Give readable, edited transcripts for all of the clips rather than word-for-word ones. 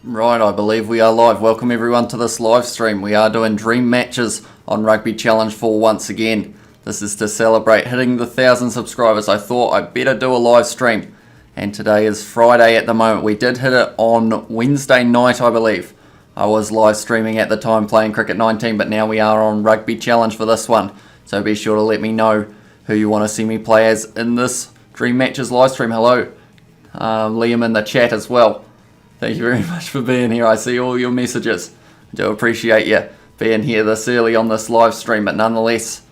Right, I believe we are live. Welcome everyone to this live stream. We are doing dream matches on Rugby Challenge 4 once again. This is to celebrate hitting the 1,000 subscribers. I thought I'd better do a live stream. And today is Friday at the moment. We did hit it on Wednesday night, I believe. I was live streaming at the time playing Cricket 19, but now we are on Rugby Challenge for this one. So be sure to let me know who you want to see me play as in this dream matches live stream. Hello. Liam in the chat as well. Thank you very much for being here. I see all your messages. I do appreciate you being here this early on this live stream, but nonetheless,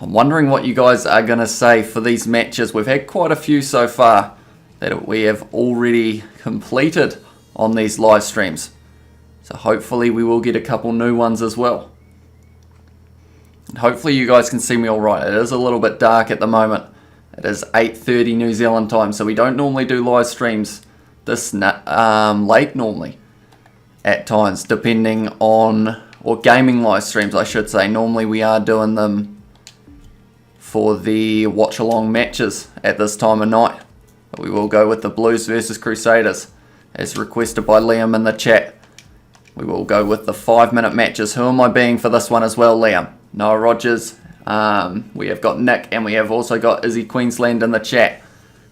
I'm wondering what you guys are going to say for these matches. We've had quite a few so far that we have already completed on these live streams. So hopefully we will get a couple new ones as well. And hopefully you guys can see me all right. It is a little bit dark at the moment. It is 8:30 New Zealand time, so we don't normally do live streams this late normally at times, depending on, or gaming live streams I should say. Normally we are doing them for the watch along matches at this time of night. But we will go with the Blues versus Crusaders as requested by Liam in the chat. We will go with the 5-minute matches. Who am I being for this one as well, Liam? Noah Rogers, we have got Nick, and we have also got Izzy Queensland in the chat.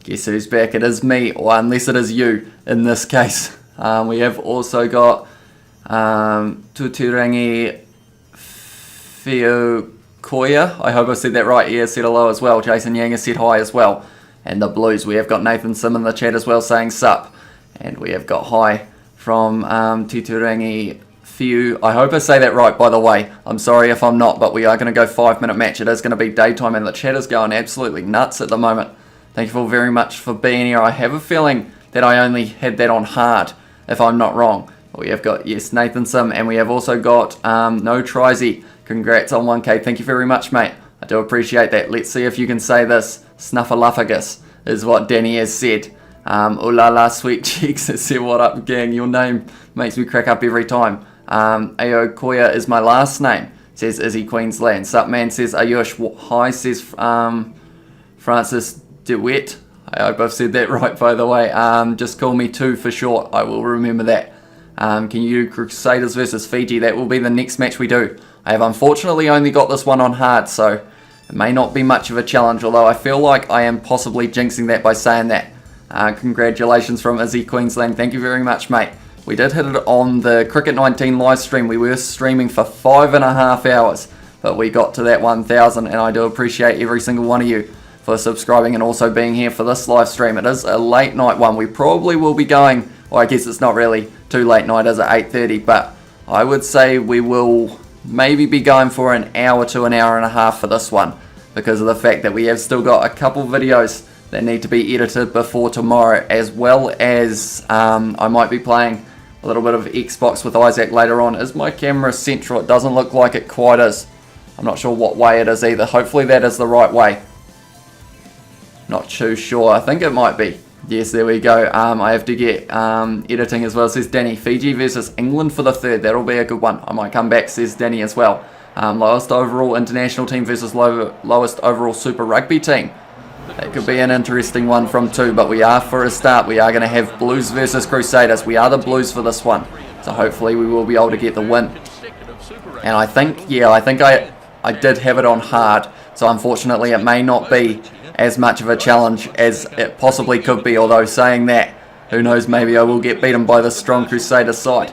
Guess who's back? It is me, or unless it is you in this case. We have also got Tuturangi Fiokoya. I hope I said that right. He has said hello as well. Jason Yang has said hi as well. And the Blues, we have got Nathan Sim in the chat as well saying sup. And we have got hi from Tuturangi Fiu. I hope I say that right, by the way. I'm sorry if I'm not, but we are going to go 5-minute match. It is going to be daytime, and the chat is going absolutely nuts at the moment. Thank you all very much for being here. I have a feeling that I only had that on hard, if I'm not wrong. We have got, yes, Nathan Sim, and we have also got No Trisy. Congrats on 1K. Thank you very much, mate. I do appreciate that. Let's see if you can say this. Snuffleupagus is what Danny has said. Ooh la la, sweet cheeks. Said what up, gang. Your name makes me crack up every time. Ayo Koya is my last name, says Izzy Queensland. Sup, man, says Ayush. Hi, says Francis DeWitt. I hope I've said that right, by the way. Just call me 2 for short. I will remember that. Can you do Crusaders versus Fiji? That will be the next match we do. I have unfortunately only got this one on hard, so it may not be much of a challenge, although I feel like I am possibly jinxing that by saying that. Congratulations from Izzy Queensland. Thank you very much, mate. We did hit it on the Cricket 19 live stream. We were streaming for 5.5 hours, but we got to that 1,000, and I do appreciate every single one of you for subscribing and also being here for this live stream. It is a late night one. We probably will be going, well, I guess it's not really too late night as at 8:30, but I would say we will maybe be going for an hour to an hour and a half for this one, because of the fact that we have still got a couple videos that need to be edited before tomorrow, as well as I might be playing a little bit of Xbox with Isaac later on. Is my camera central? It doesn't look like it quite is. I'm not sure what way it is either. Hopefully that is the right way. Not too sure. I think it might be. Yes, there we go. I have to get editing as well, says Danny. Fiji versus England for the 3rd. That'll be a good one. I might come back, says Danny as well. Lowest overall international team versus lowest overall Super Rugby team. That could be an interesting one from 2, but we are, for a start, we are going to have Blues versus Crusaders. We are the Blues for this one, so hopefully we will be able to get the win. And I think, yeah, I did have it on hard, so unfortunately it may not be as much of a challenge as it possibly could be, although saying that, who knows, maybe I will get beaten by the strong Crusaders side.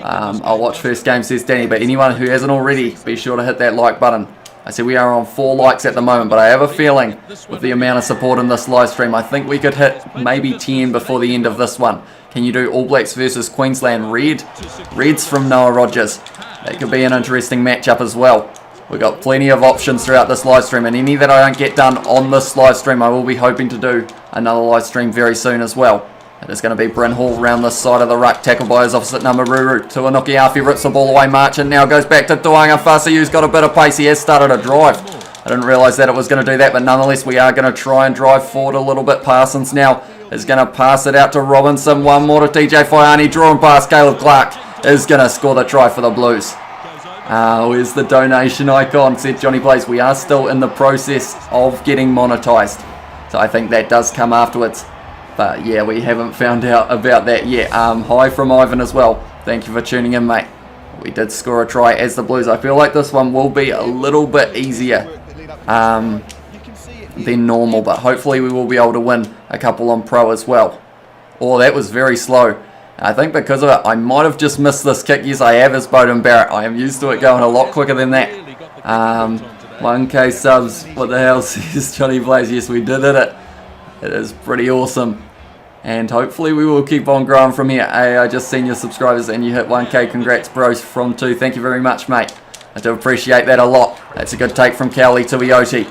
I'll watch first game, says Danny, but anyone who hasn't already, be sure to hit that like button. I see we are on 4 likes at the moment, but I have a feeling with the amount of support in this live stream, I think we could hit maybe 10 before the end of this one. Can you do All Blacks versus Queensland? Reds from Noah Rogers. That could be an interesting matchup as well. We've got plenty of options throughout this live stream, and any that I don't get done on this live stream, I will be hoping to do another live stream very soon as well. It is going to be Bryn Hall round this side of the ruck, tackled by his opposite number, Ruru. Tuanuki Afi rips the ball away, March, and now goes back to Tuanga. Fasayu's got a bit of pace. He has started a drive. I didn't realise that it was going to do that, but nonetheless, we are going to try and drive forward a little bit. Parsons now is going to pass it out to Robinson. One more to TJ Faiani, drawing past Caleb Clark. Is going to score the try for the Blues. Where's the donation icon, said Johnny Blaze. We are still in the process of getting monetised, so I think that does come afterwards. But yeah, we haven't found out about that yet. Hi from Ivan as well. Thank you for tuning in, mate. We did score a try as the Blues. I feel like this one will be a little bit easier than normal, but hopefully we will be able to win a couple on pro as well. Oh, that was very slow. I think because of it, I might have just missed this kick. Yes, I have as Bowden Barrett. I am used to it going a lot quicker than that. 1K subs. What the hell says Johnny Blaze? Yes, we did it. It is pretty awesome. And hopefully we will keep on growing from here. Hey, I just seen your subscribers and you hit 1K. Congrats, bros, from 2. Thank you very much, mate. I do appreciate that a lot. That's a good take from Cowley to Ioti.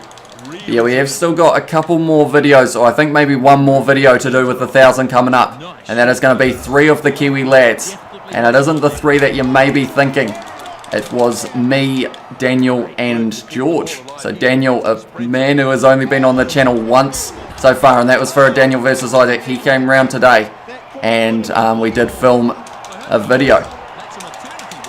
Yeah, we have still got a couple more videos, or I think maybe one more video to do with the 1,000 coming up. And that is going to be 3 of the Kiwi lads. And it isn't the 3 that you may be thinking. It was me, Daniel, and George. So Daniel, a man who has only been on the channel once so far, and that was for a Daniel versus Isaac. He came round today, and we did film a video.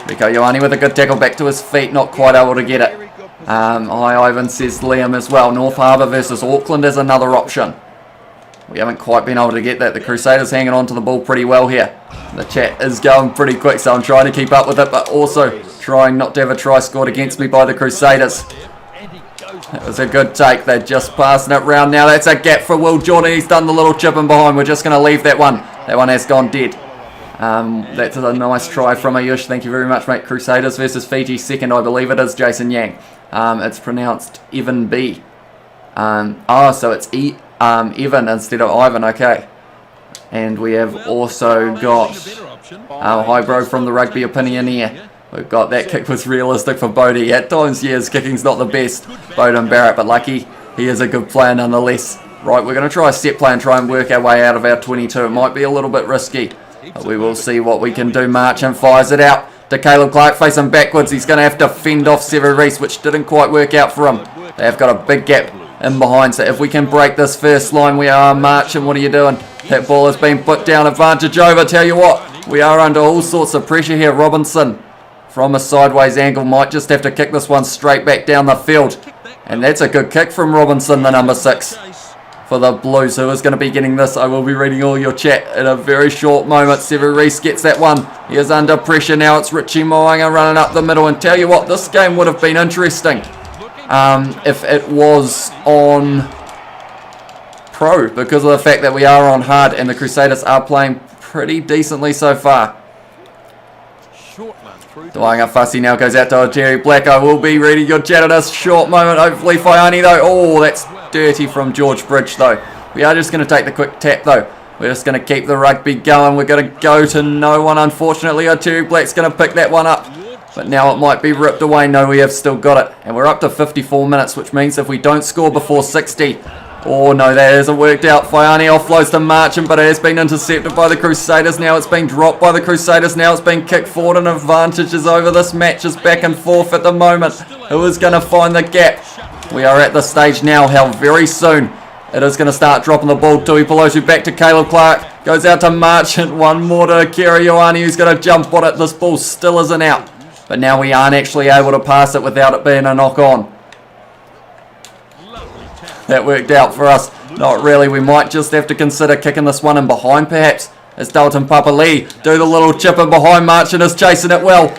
Rico Ioane with a good tackle back to his feet, not quite able to get it. Hi Ivan, says Liam as well. North Harbour versus Auckland is another option. We haven't quite been able to get that. The Crusaders hanging on to the ball pretty well here. The chat is going pretty quick, so I'm trying to keep up with it, but also trying not to have a try scored against me by the Crusaders. That was a good take. They're just passing it round now. That's a gap for Will Jordan. He's done the little chip in behind. We're just going to leave that one. That one has gone dead. That's a nice try from Ayush. Thank you very much, mate. Crusaders versus Fiji. Second, I believe it is Jason Yang. It's pronounced Evan B. So it's Evan instead of Ivan. Okay. And we have also got hi bro from the Rugby Opinion here. We've got that kick was realistic for Bodie. At times, yeah, his kicking's not the best, Bowden Barrett, but lucky he is a good player nonetheless. Right, we're going to try a step play and try and work our way out of our 22. It might be a little bit risky, but we will see what we can do. Marchant fires it out to Caleb Clark, facing backwards. He's going to have to fend off Sever Reese, which didn't quite work out for him. They have got a big gap in behind, so if we can break this first line, we are marching. What are you doing? That ball has been put down, advantage over. Tell you what, we are under all sorts of pressure here. Robinson from a sideways angle might just have to kick this one straight back down the field. And that's a good kick from Robinson, the number 6 for the Blues. Who is going to be getting this? I will be reading all your chat in a very short moment. Sever Reese gets that one. He is under pressure now. It's Richie Moanga running up the middle. And tell you what, this game would have been interesting if it was on pro, because of the fact that we are on hard and the Crusaders are playing pretty decently so far. Doanga Fussy now goes out to Jerry Black. I will be reading your chat in a short moment. Hopefully Faiani though. Oh, that's dirty from George Bridge though. We are just going to take the quick tap though. We're just going to keep the rugby going. We're going to go to no one unfortunately. Jerry Black's going to pick that one up. But now it might be ripped away. No, we have still got it. And we're up to 54 minutes, which means if we don't score before 60... Oh no, that hasn't worked out. Faiani offloads to Marchant, but it has been intercepted by the Crusaders. Now it's been dropped by the Crusaders. Now it's been kicked forward, and advantage is over. This match is back and forth at the moment. Who is going to find the gap? We are at the stage now how very soon it is going to start dropping the ball. Tui Pelosi back to Caleb Clark. Goes out to Marchant. One more to Kerry Ioane, who's going to jump on it. This ball still isn't out. But now we aren't actually able to pass it without it being a knock-on. That worked out for us. Not really. We might just have to consider kicking this one in behind perhaps. As Dalton Papali do the little chip in behind. Marchant is chasing it well.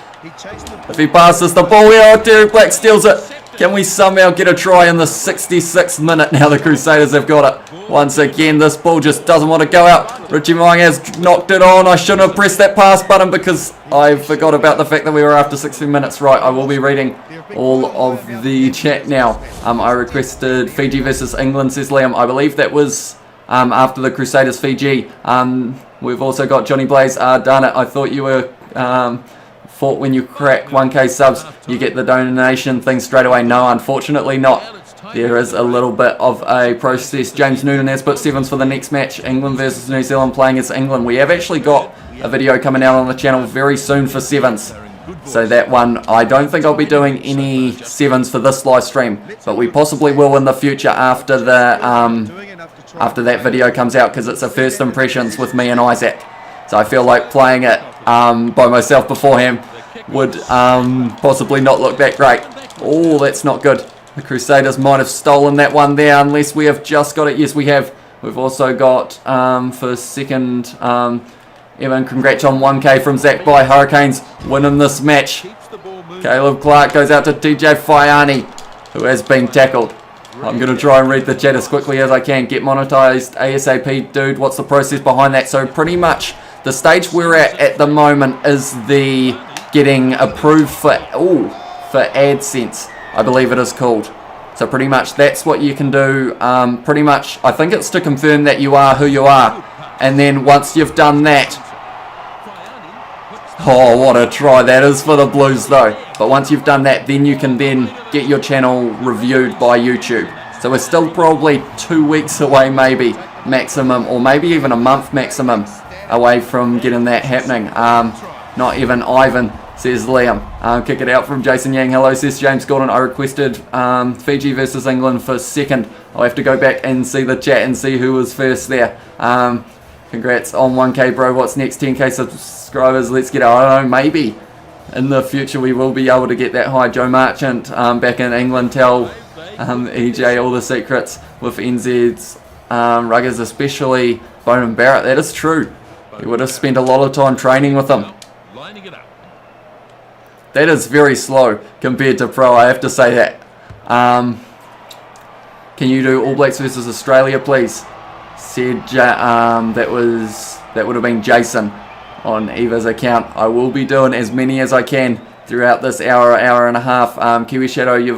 If he passes the ball here, Derek Black steals it. Can we somehow get a try in the 66th minute? Now the Crusaders have got it. Once again, this ball just doesn't want to go out. Richie Moang has knocked it on. I shouldn't have pressed that pass button because I forgot about the fact that we were after 60 minutes. Right, I will be reading all of the chat now. I requested Fiji versus England, says Liam. I believe that was after the Crusaders Fiji. We've also got Johnny Blaze. Darn it, I thought you were... thought when you crack 1K subs, you get the donation thing straight away. No, unfortunately not. There is a little bit of a process. James Noonan has put sevens for the next match. England versus New Zealand playing as England. We have actually got a video coming out on the channel very soon for sevens. So that one, I don't think I'll be doing any sevens for this live stream, but we possibly will in the future after the after that video comes out, because it's a first impressions with me and Isaac. So I feel like playing it by myself beforehand would possibly not look that great. Oh, that's not good. The Crusaders might have stolen that one there, unless we have just got it. Yes, we have. We've also got for second, Evan, congrats on 1K from Zach by Hurricanes winning this match. Caleb Clark goes out to TJ Faiani, who has been tackled. I'm going to try and read the chat as quickly as I can. Get monetized ASAP, dude. What's the process behind that? So pretty much the stage we're at the moment is the getting approved for AdSense, I believe it is called. So pretty much that's what you can do. Pretty much, I think it's to confirm that you are who you are. And then once you've done that, oh, what a try that is for the Blues though. But once you've done that, then you can then get your channel reviewed by YouTube. So we're still probably 2 weeks away maybe, maximum, or maybe even a month maximum away from getting that happening. Not even Ivan, says Liam. Kick it out from Jason Yang. Hello, says James Gordon. I requested Fiji versus England for second. I'll have to go back and see the chat and see who was first there. Congrats on 1K, bro. What's next? 10K subscribers. Let's get it. I don't know, maybe in the future we will be able to get that high. Joe Marchant back in England. Tell EJ all the secrets with NZ's ruggers, especially Bowden Barrett. That is true. He would have spent a lot of time training with them. That is very slow compared to pro, I have to say that. Can you do All Blacks versus Australia, please? Said that would have been Jason on Eva's account. I will be doing as many as I can throughout this hour and a half. Kiwi Shadow, you've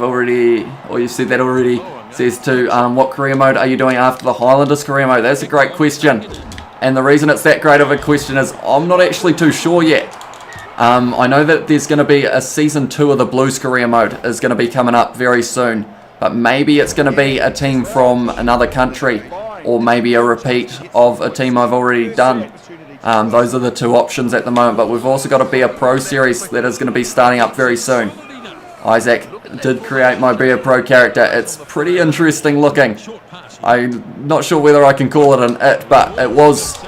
said that already. Says to what career mode are you doing after the Highlanders career mode? That's a great question. And the reason it's that great of a question is I'm not actually too sure yet. I know that there's going to be a season 2 of the Blues career mode is going to be coming up very soon. But maybe it's going to be a team from another country, or maybe a repeat of a team I've already done. Those are the two options at the moment. But we've also got a Be a Pro series that is going to be starting up very soon. Isaac did create my Be a Pro character. It's pretty interesting looking. I'm not sure whether I can call it an it, but it was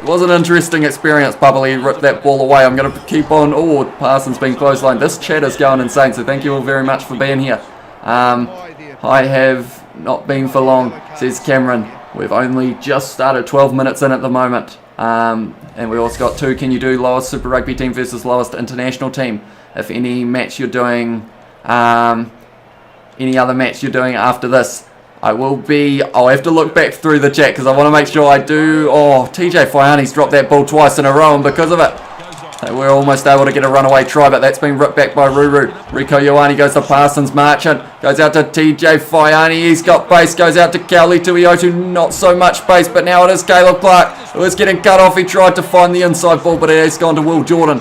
an interesting experience. Bubbly ripped that ball away. I'm going to keep on. Oh, Parsons being clotheslined. This chat is going insane, so thank you all very much for being here. I have not been for long, says Cameron. We've only just started 12 minutes in at the moment. And we also got 2. Can you do lowest Super Rugby team versus lowest international team? If any match you're doing, any other match you're doing after this, I'll have to look back through the chat because I want to make sure I do. Oh, TJ Faiani's dropped that ball twice in a row, and because of it, we're almost able to get a runaway try, but that's been ripped back by Ruru. Rieko Ioane goes to Parsons. Marchant goes out to TJ Faiani. He's got pace. Goes out to Kauli Tuiotu. Not so much pace, but now it is Caleb Clark who is getting cut off. He tried to find the inside ball, but it has gone to Will Jordan.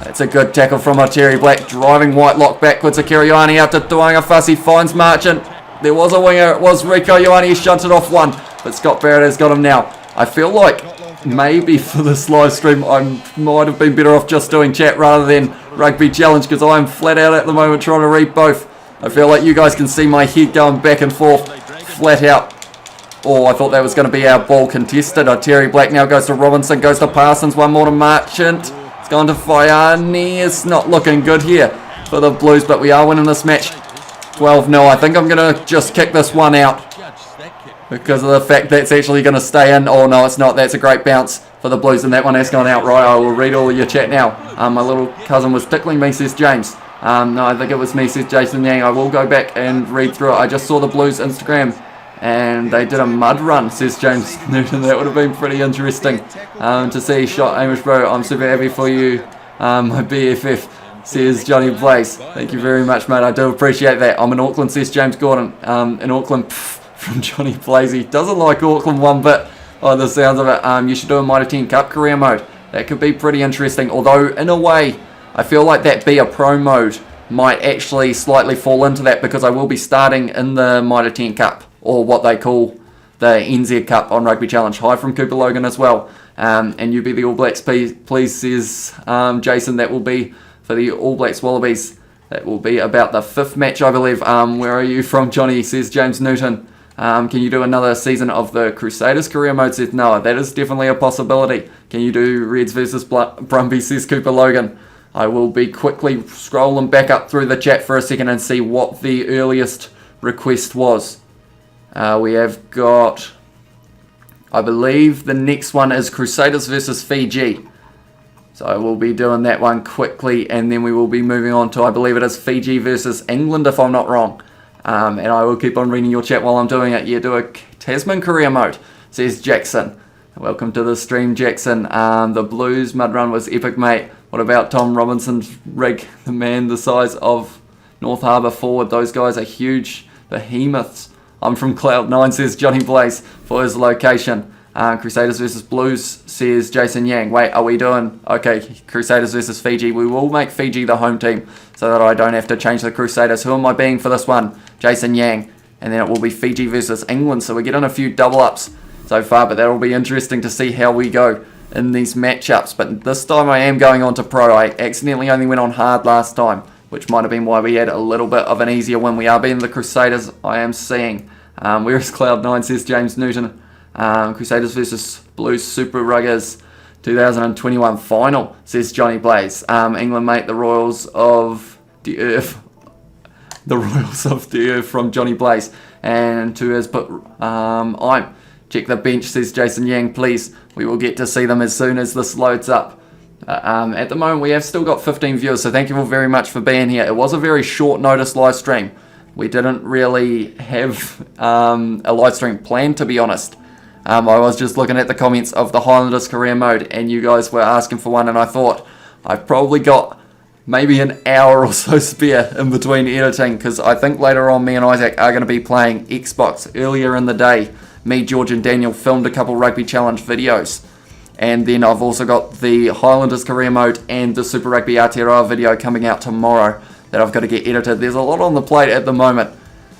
That's a good tackle from Terry Black. Driving Whitelock backwards. Akira Ioane out to Tuanga Fussy. Finds Marchant. There was a winger. It was Rieko Ioane. He shunted off one, but Scott Barrett has got him now. I feel like maybe for this live stream I might have been better off just doing chat rather than Rugby Challenge, because I'm flat out at the moment trying to read both. I feel like you guys can see my head going back and forth flat out. Oh, I thought that was going to be our ball contested. Terry Black now goes to Robinson, goes to Parsons, one more to Marchant. It's gone to Faiani. It's not looking good here for the Blues, but we are winning this match 12-0. I think I'm going to just kick this one out because of the fact that's actually going to stay in. Oh, no, it's not. That's a great bounce for the Blues, and that one has gone out. Right, I will read all of your chat now. My little cousin was tickling me, says James. No, I think it was me, says Jason Yang. I will go back and read through it. I just saw the Blues Instagram, and they did a mud run, says James Newton. That would have been pretty interesting to see. Shot Amish, bro. I'm super happy for you, my BFF, says Johnny Blaze. Thank you very much, mate. I do appreciate that. I'm in Auckland, says James Gordon. In Auckland, from Johnny Blaze. He doesn't like Auckland one bit by the sounds of it. You should do a Mitre 10 Cup career mode. That could be pretty interesting. Although, in a way, I feel like that Be a Pro mode might actually slightly fall into that, because I will be starting in the Mitre 10 Cup, or what they call the NZ Cup on Rugby Challenge. Hi from Cooper Logan as well. And you be the All Blacks, please, says Jason. That will be for the All Blacks Wallabies. That will be about the 5th match, I believe. Where are you from, Johnny, says James Newton. Can you do another season of the Crusaders career mode, says Noah. That is definitely a possibility. Can you do Reds versus Brumbies, says Cooper Logan. I will be quickly scrolling back up through the chat for a second and see what the earliest request was. We have got I believe the next one is Crusaders versus Fiji. So we'll be doing that one quickly, and then we will be moving on to, I believe it is Fiji versus England, if I'm not wrong. And I will keep on reading your chat while I'm doing it. Yeah, do a Tasman career mode, says Jackson. Welcome to the stream, Jackson. The Blues mud run was epic, mate. What about Tom Robinson's rig? The man the size of North Harbour forward. Those guys are huge behemoths. I'm from Cloud9, says Johnny Blaze, for his location. Crusaders versus Blues, says Jason Yang. Wait, are we doing... Okay, Crusaders versus Fiji. We will make Fiji the home team so that I don't have to change the Crusaders. Who am I being for this one? Jason Yang. And then it will be Fiji versus England. So we're getting a few double-ups so far, but that will be interesting to see how we go in these matchups. But this time I am going on to pro. I accidentally only went on hard last time, which might have been why we had a little bit of an easier win. We are beating the Crusaders, I am seeing. Where is Cloud9, says James Newton. Crusaders versus Blues Super Ruggers 2021 final, says Johnny Blaze. England, mate, the Royals of the Earth. The Royals of the Earth from Johnny Blaze. And to his put, I'm. Check the bench, says Jason Yang, please. We will get to see them as soon as this loads up. At the moment, we have still got 15 viewers, so thank you all very much for being here. It was a very short notice live stream. We didn't really have a live stream planned, to be honest. I was just looking at the comments of the Highlanders career mode, and you guys were asking for one, and I thought I've probably got maybe an hour or so spare in between editing, because I think later on me and Isaac are going to be playing Xbox. Earlier in the day, me, George and Daniel filmed a couple Rugby Challenge videos, and then I've also got the Highlanders career mode and the Super Rugby Aotearoa video coming out tomorrow that I've got to get edited. There's a lot on the plate at the moment.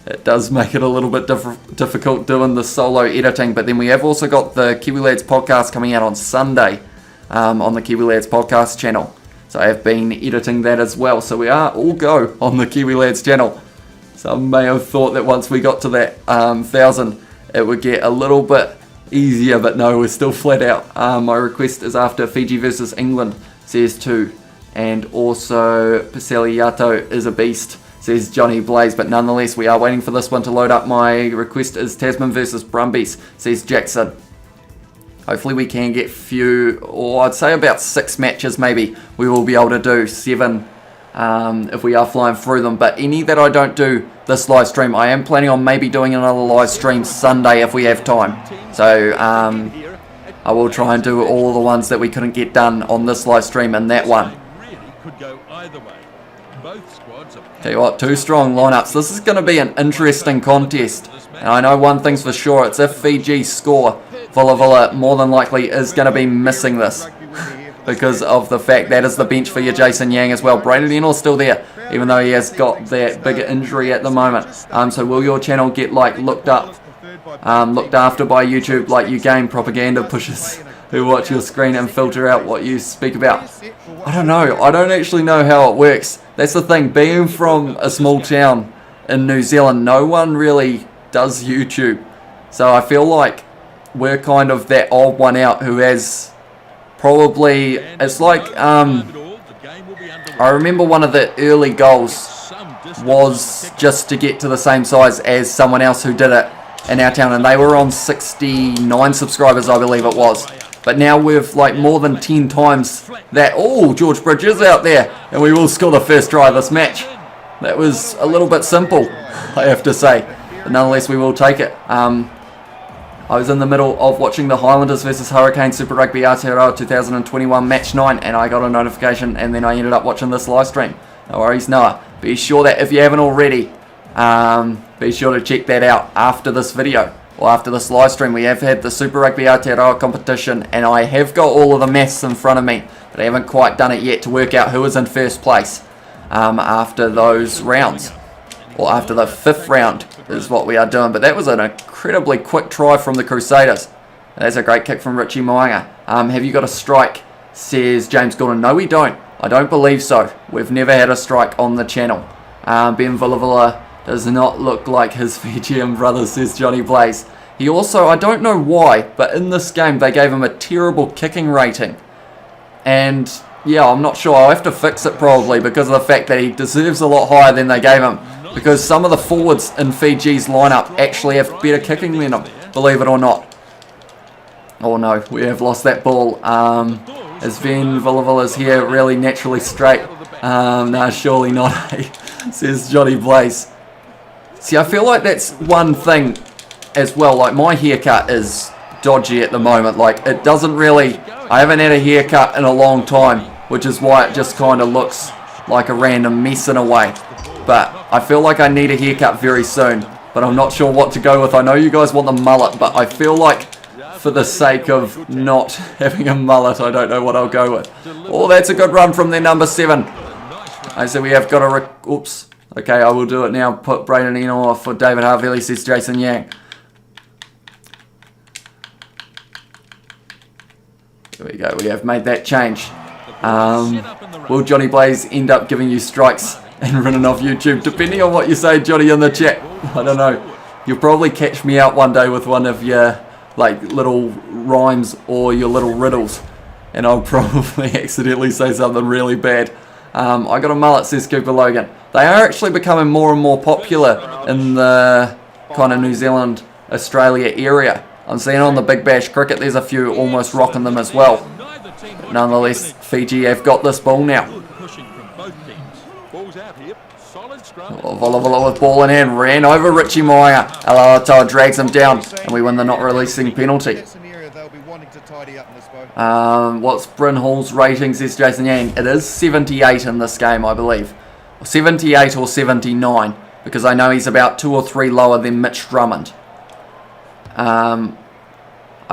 It does make it a little bit difficult doing the solo editing, but then we have also got the Kiwi Lads podcast coming out on Sunday on the Kiwi Lads podcast channel. So I have been editing that as well. So we are all go on the Kiwi Lads channel. Some may have thought that once we got to that 1,000, it would get a little bit easier, but no, we're still flat out. My request is after Fiji versus England, says 2. And also Paseliato is a beast, says Johnny Blaze, but nonetheless we are waiting for this one to load up. My request is Tasman versus Brumbies, says Jackson. Hopefully we can get few, or I'd say about 6 matches maybe. We will be able to do 7 if we are flying through them, but any that I don't do this live stream, I am planning on maybe doing another live stream Sunday if we have time. So I will try and do all the ones that we couldn't get done on this live stream and that one. Tell you what, 2 strong lineups. This is going to be an interesting contest. And I know one thing's for sure, it's if Fiji score, Villa more than likely is going to be missing this. Because of the fact that is the bench for your Jason Yang as well. Brayden Leno's still there, even though he has got that bigger injury at the moment. So will your channel get looked after by YouTube like you game propaganda pushers who watch your screen and filter out what you speak about? I don't know. I don't actually know how it works. That's the thing. Being from a small town in New Zealand, no one really does YouTube. So I feel like we're kind of that odd one out who has probably... It's like... I remember one of the early goals was just to get to the same size as someone else who did it in our town, and they were on 69 subscribers, I believe it was. But now we've more than 10 times that. Oh, George Bridges out there, and we will score the first try of this match. That was a little bit simple, I have to say, but nonetheless we will take it. I was in the middle of watching the Highlanders versus Hurricane Super Rugby Aotearoa 2021 match 9, and I got a notification, and then I ended up watching this live stream. No worries, Noah. Be sure that if you haven't already, be sure to check that out after this video, or after this live stream. We have had the Super Rugby Aotearoa competition, and I have got all of the maths in front of me, but I haven't quite done it yet to work out who is in first place after those rounds, or after the 5th round is what we are doing. But that was an incredibly quick try from the Crusaders. That's a great kick from Richie Moanga. Have you got a strike, says James Gordon. No, we don't. I don't believe so. We've never had a strike on the channel. Ben Villavilla does not look like his Fijian brother, says Johnny Blaze. He also, I don't know why, but in this game they gave him a terrible kicking rating. And yeah, I'm not sure. I'll have to fix it probably because of the fact that he deserves a lot higher than they gave him. Because some of the forwards in Fiji's lineup actually have better kicking than him, believe it or not. Oh no, we have lost that ball. Is Van Villavalla's here really naturally straight? No, surely not, says Johnny Blaze. See, I feel like that's one thing as well. Like, my haircut is dodgy at the moment. Like, it doesn't really... I haven't had a haircut in a long time, which is why it just kind of looks like a random mess in a way. But I feel like I need a haircut very soon, but I'm not sure what to go with. I know you guys want the mullet, but I feel like for the sake of not having a mullet, I don't know what I'll go with. Oh, that's a good run from their number 7. I said we have got a... Oops. Okay, I will do it now. Put Braden Eno off for David Harvey, says Jason Yang. There we go. We have made that change. Will Johnny Blaze end up giving you strikes and running off YouTube? Depending on what you say, Johnny, in the chat. I don't know. You'll probably catch me out one day with one of your like little rhymes or your little riddles, and I'll probably accidentally say something really bad. I got a mullet, says Cooper Logan. They are actually becoming more and more popular in the kind of New Zealand, Australia area. I'm seeing on the Big Bash cricket there's a few almost rocking them as well. But nonetheless, Fiji have got this ball now. Vola with ball in hand, ran over Richie Moya. Alatoa drags him down, and we win the not releasing penalty. What's Bryn Hall's rating, says Jason Yang? It is 78 in this game, I believe. 78 or 79, because I know he's about 2 or 3 lower than Mitch Drummond. I'm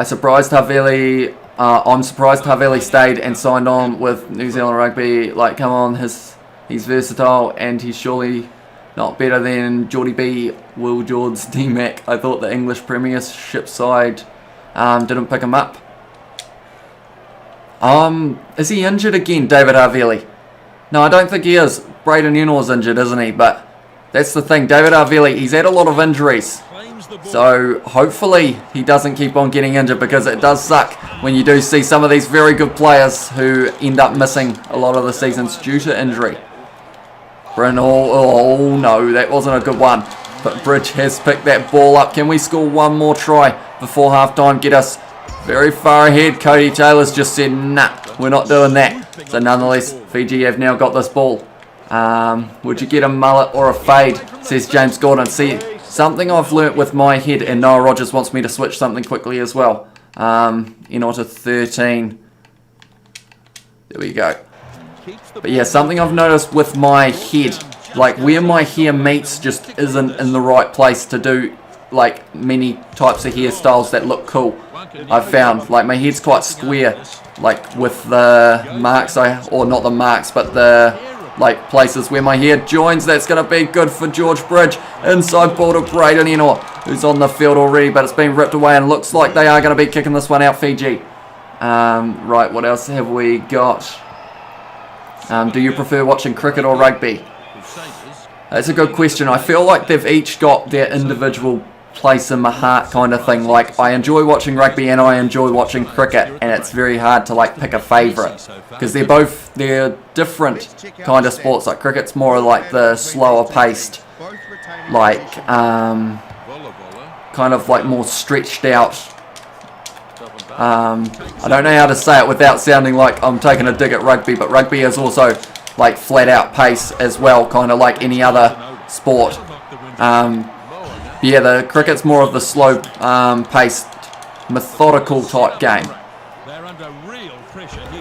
surprised Havili stayed and signed on with New Zealand Rugby. Like, come on, he's versatile, and he's surely not better than Geordie B, Will George, D-Mac. I thought the English Premiership side didn't pick him up. Is he injured again, David Havili? No, I don't think he is. Braden Enor's injured, isn't he? But that's the thing. David Havili, he's had a lot of injuries. So hopefully he doesn't keep on getting injured, because it does suck when you do see some of these very good players who end up missing a lot of the seasons due to injury. Bryn Hall, oh no, that wasn't a good one. But Bridge has picked that ball up. Can we score one more try before half-time? Get us very far ahead. Cody Taylor's just said, nah, we're not doing that. So nonetheless, Fiji have now got this ball. Would you get a mullet or a fade, says James Gordon. See, something I've learnt with my head, and Noah Rogers wants me to switch something quickly as well. To 13. There we go. But yeah, something I've noticed with my head, like where my hair meets just isn't in the right place to do like many types of hairstyles that look cool. I've found, like, my head's quite square, like with the marks, or not the marks, but the like places where my hair joins. That's going to be good for George Bridge. Inside ball to Braden Enor, who's on the field already, but it's been ripped away, and looks like they are going to be kicking this one out, Fiji. Right, what else have we got? Do you prefer watching cricket or rugby? That's a good question. I feel like they've each got their individual place in my heart kind of thing. Like, I enjoy watching rugby and I enjoy watching cricket, and it's very hard to like pick a favourite, because they're different kind of sports. Like, cricket's more like the slower paced, like kind of like more stretched out. I don't know how to say it without sounding like I'm taking a dig at rugby, but rugby is also like flat out pace as well, kind of like any other sport. Yeah, the cricket's more of the slow paced, methodical type game.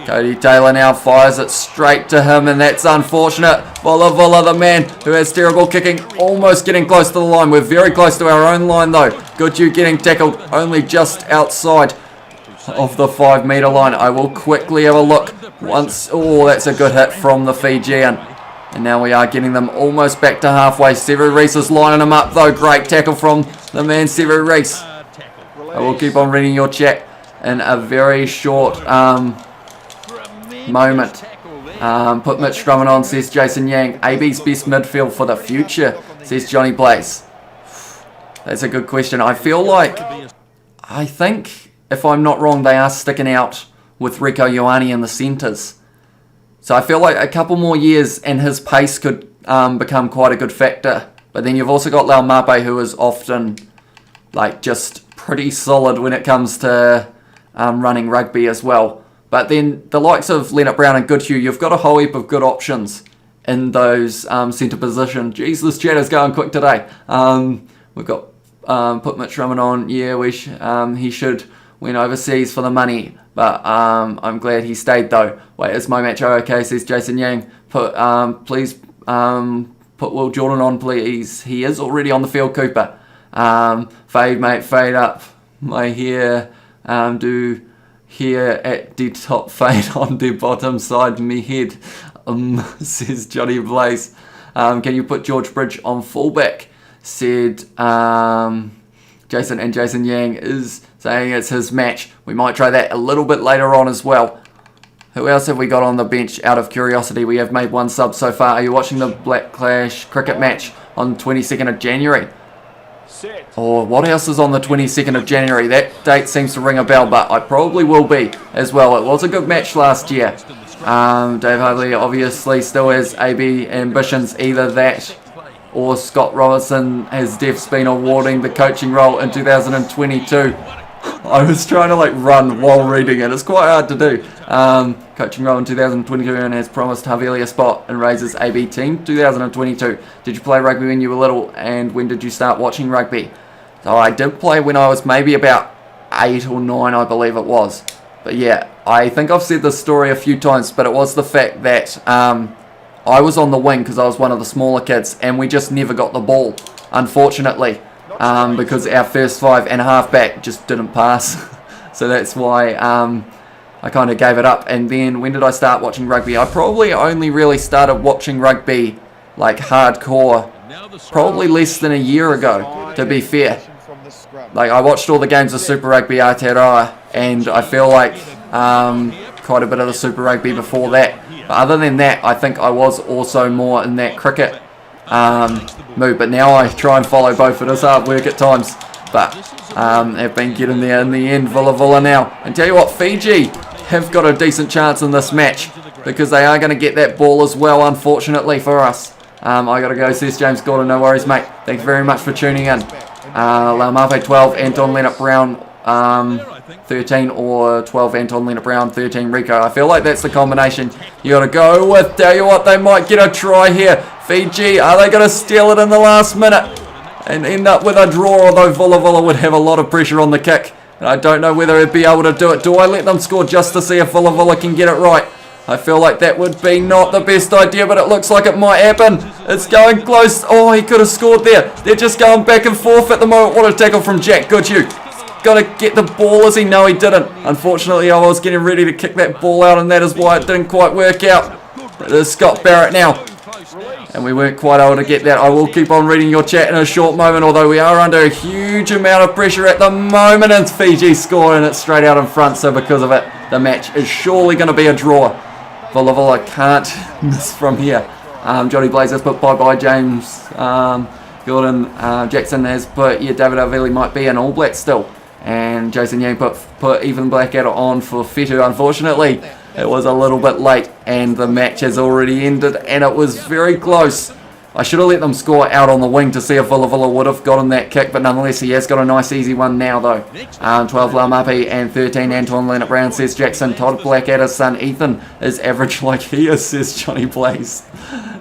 Cody Taylor now fires it straight to him, and that's unfortunate. Vola, the man who has terrible kicking, almost getting close to the line. We're very close to our own line though. Goodhue getting tackled only just outside of the 5 metre line. I will quickly have a look once. Oh, that's a good hit from the Fijian. And now we are getting them almost back to halfway. Sevu Reece is lining them up though. Great tackle from the man Sevu Reece. I will keep on reading your chat in a very short moment. Put Mitch Drummond on, says Jason Yang. AB's best midfield for the future, says Johnny Blaze. That's a good question. I think, if I'm not wrong, they are sticking out with Rieko Ioane in the centres. So I feel like a couple more years and his pace could become quite a good factor. But then you've also got Lau Mape, who is often like just pretty solid when it comes to running rugby as well. But then the likes of Leonard Brown and Goodhue, you've got a whole heap of good options in those centre position. Jeez, this chat is going quick today. We've got put Mitch Drummond on. Yeah, he should went overseas for the money, but I'm glad he stayed though. Wait, is my match okay? Says Jason Yang. Please put Will Jordan on, please. He is already on the field, Cooper. Fade, mate, fade up. My hair, do here at the top, fade on the bottom side, me head. Says Johnny Blaze. Can you put George Bridge on fullback? Said Jason, and Jason Yang is saying it's his match. We might try that a little bit later on as well. Who else have we got on the bench out of curiosity? We have made one sub so far. Are you watching the Black Clash cricket match on 22nd of January? Or what else is on the 22nd of January? That date seems to ring a bell, but I probably will be as well. It was a good match last year. Dave Hartley obviously still has AB ambitions, either that or Scott Robertson has Def's been awarding the coaching role in 2022. I was trying to run while reading it. It's quite hard to do. Coaching role in 2022 and has promised Havili a spot in Razor's AB team 2022. Did you play rugby when you were little, and when did you start watching rugby? So I did play when I was maybe about 8 or 9, I believe it was. But yeah, I think I've said this story a few times, but it was the fact that I was on the wing because I was one of the smaller kids, and we just never got the ball, unfortunately. Because our first 5 and halfback just didn't pass. So that's why I kind of gave it up. And then when did I start watching rugby? I probably only really started watching rugby hardcore probably less than a year ago, to be fair. I watched all the games of Super Rugby Aotearoa, and I feel quite a bit of the Super Rugby before that. But other than that, I think I was also more in that cricket move, but now I try and follow both. It is hard work at times, but have been getting there in the end. Villa now, and tell you what, Fiji have got a decent chance in this match because they are going to get that ball as well, unfortunately for us. I got to go, says James Gordon. No worries, mate. Thanks very much for tuning in. Laumape 12, Anton Leonard Brown 13, or 12 Anton Leonard Brown, 13 Rico. I feel like that's the combination you got to go with. Tell you what, they might get a try here. Fiji, are they going to steal it in the last minute and end up with a draw? Although Villa would have a lot of pressure on the kick, and I don't know whether they'd be able to do it. Do I let them score just to see if Villa can get it right? I feel like that would be not the best idea, but it looks like it might happen. It's going close. Oh, he could have scored there. They're just going back and forth at the moment. What a tackle from Jack Goodhue. Got to get the ball, is he? No, he didn't. Unfortunately, I was getting ready to kick that ball out, and that is why it didn't quite work out. It is Scott Barrett now, and we weren't quite able to get that. I will keep on reading your chat in a short moment, although we are under a huge amount of pressure at the moment, and Fiji scoring it straight out in front, so because of it, the match is surely going to be a draw. Villa can't miss from here. Johnny Blaze has put bye-bye James Gordon. Jackson has put, yeah, David Avili might be an All Black still. And Jason Yang put even Blackadder on for Fetu. Unfortunately, it was a little bit late and the match has already ended, and it was very close. I should have let them score out on the wing to see if Villa would have gotten that kick, but nonetheless he has got a nice easy one now though. 12 Laumape and 13 Anton Leonard Brown, says Jackson. Todd Blackadder's son Ethan is average like he is, says Johnny Blaze.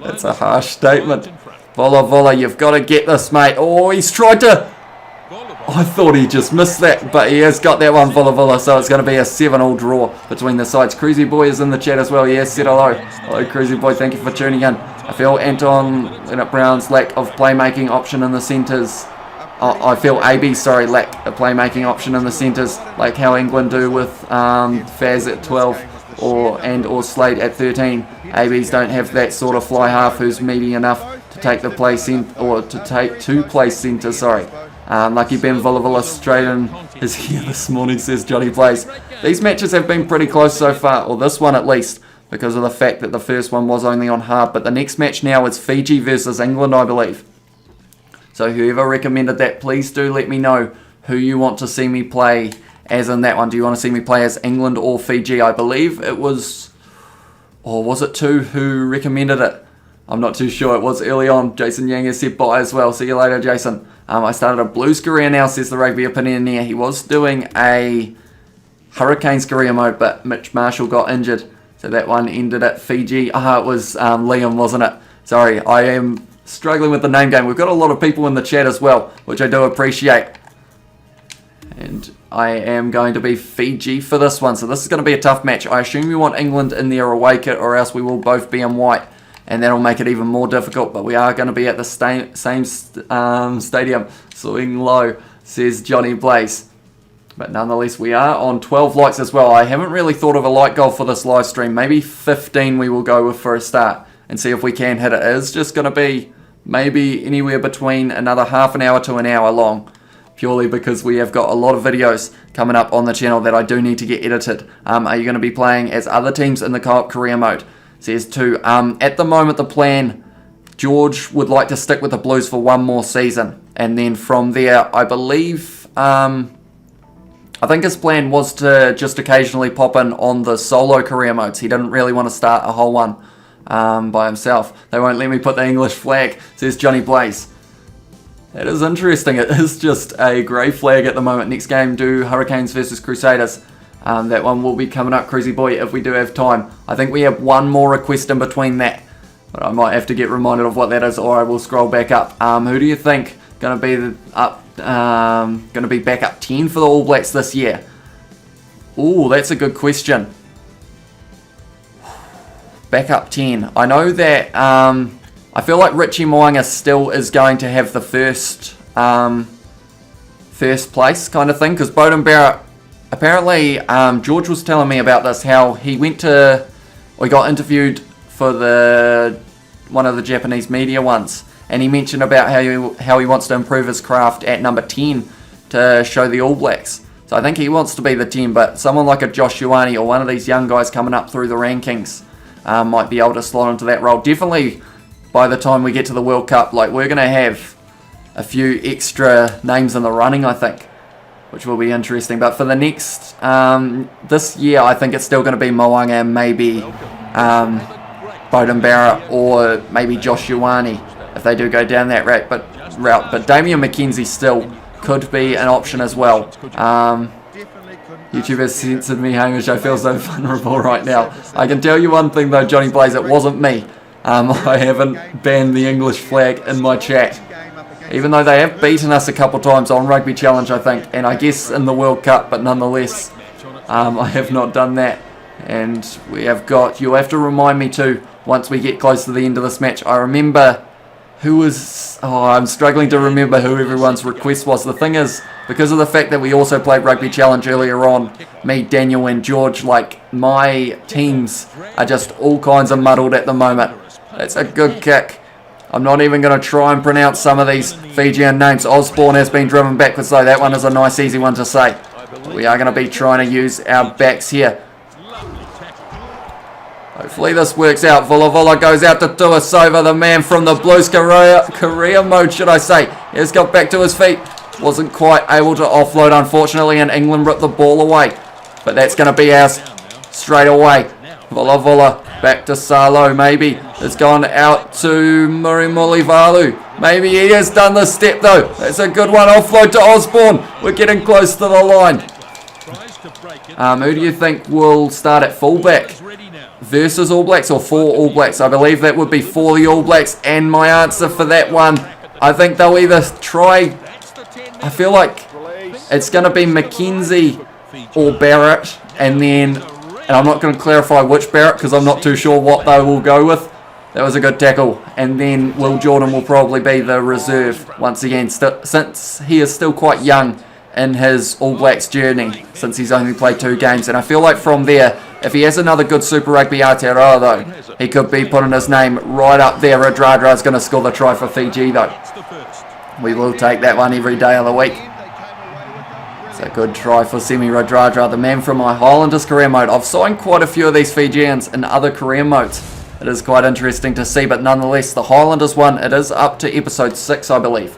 That's a harsh statement. Villa, you've got to get this, mate. Oh, he's tried to... I thought he just missed that, but he has got that one, Villa, so it's going to be a 7-all draw between the sides. Cruzy Boy is in the chat as well. Yes, said hello. Hello, Cruzy Boy. Thank you for tuning in. I feel Anton Leonard Brown's lack of playmaking option in the centres. I feel AB's, lack of playmaking option in the centres, like how England do with Faz at 12 or Slade at 13. ABs don't have that sort of fly half who's meaty enough to take the play to play centre. Lucky Ben Villa Strayton is here this morning, says Johnny Blaze. These matches have been pretty close so far, or this one at least, because of the fact that the first one was only on hard. But the next match now is Fiji versus England, I believe. So whoever recommended that, please do let me know who you want to see me play as in that one. Do you want to see me play as England or Fiji? I believe it was, or was it two who recommended it? I'm not too sure. It was early on. Jason Yang has said bye as well. See you later, Jason. I started a Blues career now, says the Rugby Opinioneer. He was doing a Hurricanes career mode, but Mitch Marshall got injured. So that one ended at Fiji. It was Liam, wasn't it? Sorry, I am struggling with the name game. We've got a lot of people in the chat as well, which I do appreciate. And I am going to be Fiji for this one. So this is going to be a tough match. I assume you want England in their away kit, or else we will both be in white. And that'll make it even more difficult. But we are going to be at the same stadium. Swing low, says Johnny Blaze. But nonetheless, we are on 12 likes as well. I haven't really thought of a like goal for this live stream. Maybe 15 we will go with for a start. And see if we can hit it. It is just going to be maybe anywhere between another half an hour to an hour long. Purely because we have got a lot of videos coming up on the channel that I do need to get edited. Are you going to be playing as other teams in the co-op career mode? Says 2. At the moment, the plan, George would like to stick with the Blues for one more season. And then from there, I believe, I think his plan was to just occasionally pop in on the solo career modes. He didn't really want to start a whole one by himself. They won't let me put the English flag, says Johnny Blaze. That is interesting. It is just a grey flag at the moment. Next game, do Hurricanes versus Crusaders. That one will be coming up, Cruzy Boy, if we do have time. I think we have one more request in between that. But I might have to get reminded of what that is, or I will scroll back up. Who do you think going to be back up 10 for the All Blacks this year? Ooh, that's a good question. Back up 10. I know that I feel like Richie Mo'unga still is going to have the first place kind of thing, because Beauden Barrett, apparently George was telling me about this, how he got interviewed for one of the Japanese media ones, and he mentioned about how he wants to improve his craft at number 10 to show the All Blacks. So I think he wants to be the 10, but someone like a Josh Ioane or one of these young guys coming up through the rankings might be able to slot into that role. Definitely by the time we get to the World Cup, like, we're going to have a few extra names in the running, I think, which will be interesting. But for the next, this year, I think it's still going to be Mo'unga and maybe Beauden Barrett or maybe Josh Ioane if they do go down that route. But Damian McKenzie still could be an option as well. YouTube has censored me, Hamish. I feel so vulnerable right now. I can tell you one thing though, Johnny Blaze, it wasn't me. I haven't banned the English flag in my chat. Even though they have beaten us a couple times on Rugby Challenge, I think, and I guess in the World Cup, but nonetheless, I have not done that. And we have got, you'll have to remind me too, once we get close to the end of this match. I remember who was, I'm struggling to remember who everyone's request was. The thing is, because of the fact that we also played Rugby Challenge earlier on, me, Daniel and George, like, my teams are just all kinds of muddled at the moment. That's a good kick. I'm not even going to try and pronounce some of these Fijian names. Osborne has been driven backwards though. That one is a nice easy one to say. We are going to be trying to use our backs here. Hopefully this works out. Vula goes out to Tuasova, the man from the Blues career mode, should I say. He has got back to his feet. Wasn't quite able to offload, unfortunately, and England ripped the ball away. But that's going to be ours straight away. Vula back to Salo, maybe. It's gone out to Murimulivalu. Maybe he has done the step though. That's a good one. Offload to Osborne. We're getting close to the line. Who do you think will start at fullback? Versus All Blacks or for All Blacks? I believe that would be for the All Blacks. And my answer for that one, I think they'll either try, I feel like it's going to be McKenzie or Barrett, and I'm not going to clarify which Barrett because I'm not too sure what they will go with. That was a good tackle. And then Will Jordan will probably be the reserve once again, since he is still quite young in his All Blacks journey, since he's only played 2 games. And I feel like from there, if he has another good Super Rugby Aotearoa though, he could be putting his name right up there. Radradra is going to score the try for Fiji though. We will take that one every day of the week. It's a good try for Semi Radradra, the man from my Highlanders career mode. I've signed quite a few of these Fijians in other career modes. It is quite interesting to see, but nonetheless, the Highlanders one, it is up to episode 6, I believe.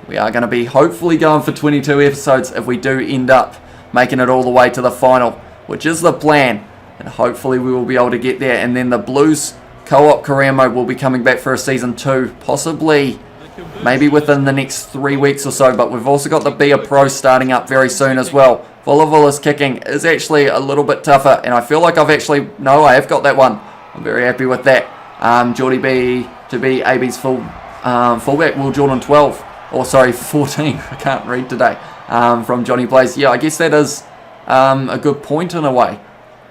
We are going to be hopefully going for 22 episodes if we do end up making it all the way to the final, which is the plan. And hopefully we will be able to get there. And then the Blues co-op career mode will be coming back for a season 2, possibly maybe within the next 3 weeks or so. But we've also got the Be a Pro starting up very soon as well. Volavoola's kicking is actually a little bit tougher, and I feel like I have got that one. I'm very happy with that. Geordie B to be AB's fullback, Will Jordan 12, or sorry, 14, I can't read today, from Johnny Blaze. Yeah, I guess that is a good point in a way.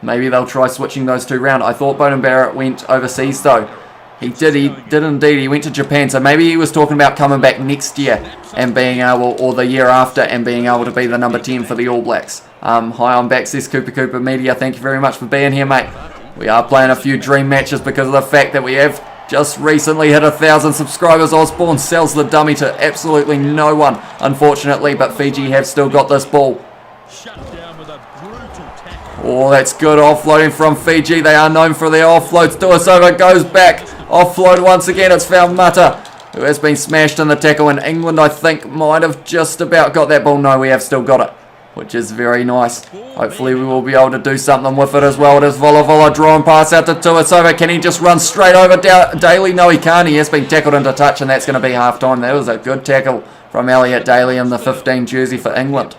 Maybe they'll try switching those two round. I thought Beauden Barrett went overseas though. He did indeed. He went to Japan, so maybe he was talking about coming back next year and being able, or the year after, and being able to be the number 10 for the All Blacks. Hi, I'm back, says Cooper Media. Thank you very much for being here, mate. We are playing a few dream matches because of the fact that we have just recently hit 1,000 subscribers. Osborne sells the dummy to absolutely no one, unfortunately, but Fiji have still got this ball. Oh, that's good offloading from Fiji. They are known for their offloads. Tuasova goes back. Offload once again. It's found Mata, who has been smashed in the tackle. And England, I think, might have just about got that ball. No, we have still got it, which is very nice. Hopefully we will be able to do something with it as well. It is Volavola drawing pass out to Tuasova. Can he just run straight over Daly? No, he can't. He has been tackled into touch, and that's going to be half-time. That was a good tackle from Elliot Daly in the 15 jersey for England.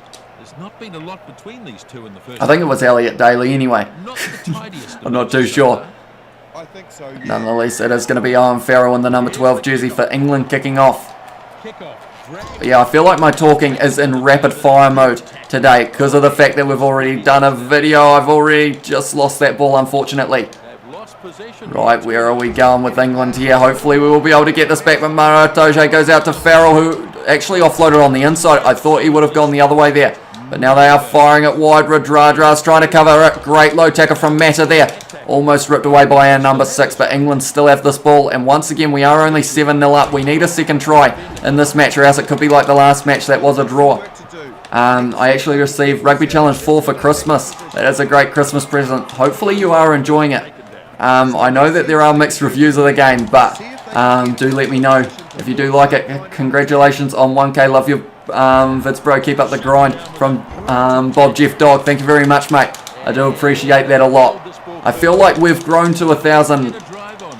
Not been a lot between these two in the first. I think it was Elliot Daly anyway. I'm not too sure. I think so, yeah. Nonetheless, it is going to be Owen Farrell in the number 12 jersey for England kicking off. But yeah, I feel like my talking is in rapid fire mode today because of the fact that we've already done a video. I've already just lost that ball, unfortunately. Right, where are we going with England here? Hopefully we will be able to get this back, but Mara Toje goes out to Farrell, who actually offloaded on the inside. I thought he would have gone the other way there. But now they are firing it wide. Radradra's trying to cover it. Great low tackle from Mata there. Almost ripped away by our number 6, but England still have this ball. And once again, we are only 7-0 up. We need a second try in this match, or else it could be like the last match that was a draw. I actually received Rugby Challenge 4 for Christmas. That is a great Christmas present. Hopefully you are enjoying it. I know that there are mixed reviews of the game, but do let me know if you do like it. Congratulations on 1K. Love your vids, bro. Keep up the grind, from Bob Jeff Dog. Thank you very much, mate. I do appreciate that a lot. I feel like we've grown to 1,000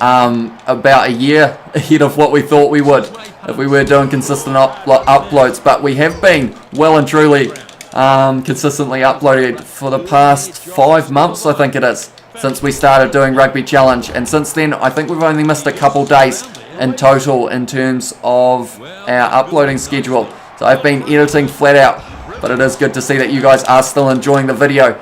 about a year ahead of what we thought we would if we were doing consistent uploads, but we have been well and truly consistently uploaded for the past 5 months, I think it is, since we started doing Rugby Challenge. And since then, I think we've only missed a couple days in total in terms of our uploading schedule. So I've been editing flat out, but it is good to see that you guys are still enjoying the video.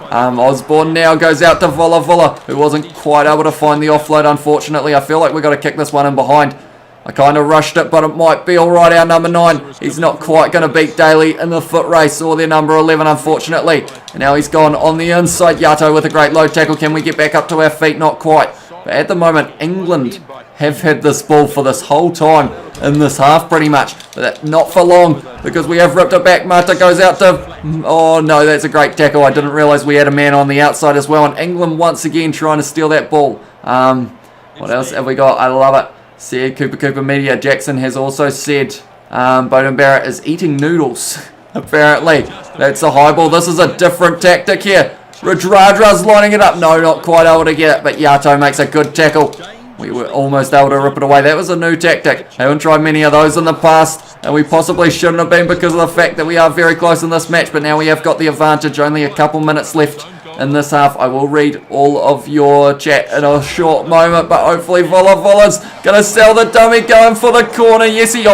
Osborne now goes out to Volavola, who wasn't quite able to find the offload, unfortunately. I feel like we've got to kick this one in behind. I kind of rushed it, but it might be alright. Our number 9, he's not quite going to beat Daly in the foot race, or their number 11, unfortunately. And now he's gone on the inside. Yato with a great low tackle. Can we get back up to our feet? Not quite. But at the moment, England have had this ball for this whole time in this half, pretty much. But not for long, because we have ripped it back. Mata goes out to... Oh, no, that's a great tackle. I didn't realise we had a man on the outside as well. And England once again trying to steal that ball. What else have we got? I love it. Said Cooper Media. Jackson has also said Beauden Barrett is eating noodles. Apparently, that's a high ball. This is a different tactic here. Radradra's lining it up. No, not quite able to get it, but Yato makes a good tackle. We were almost able to rip it away. That was a new tactic. Haven't tried many of those in the past, and we possibly shouldn't have been because of the fact that we are very close in this match, but now we have got the advantage. Only a couple minutes left in this half. I will read all of your chat in a short moment, but hopefully Volavola's going to sell the dummy, going for the corner. Yes, he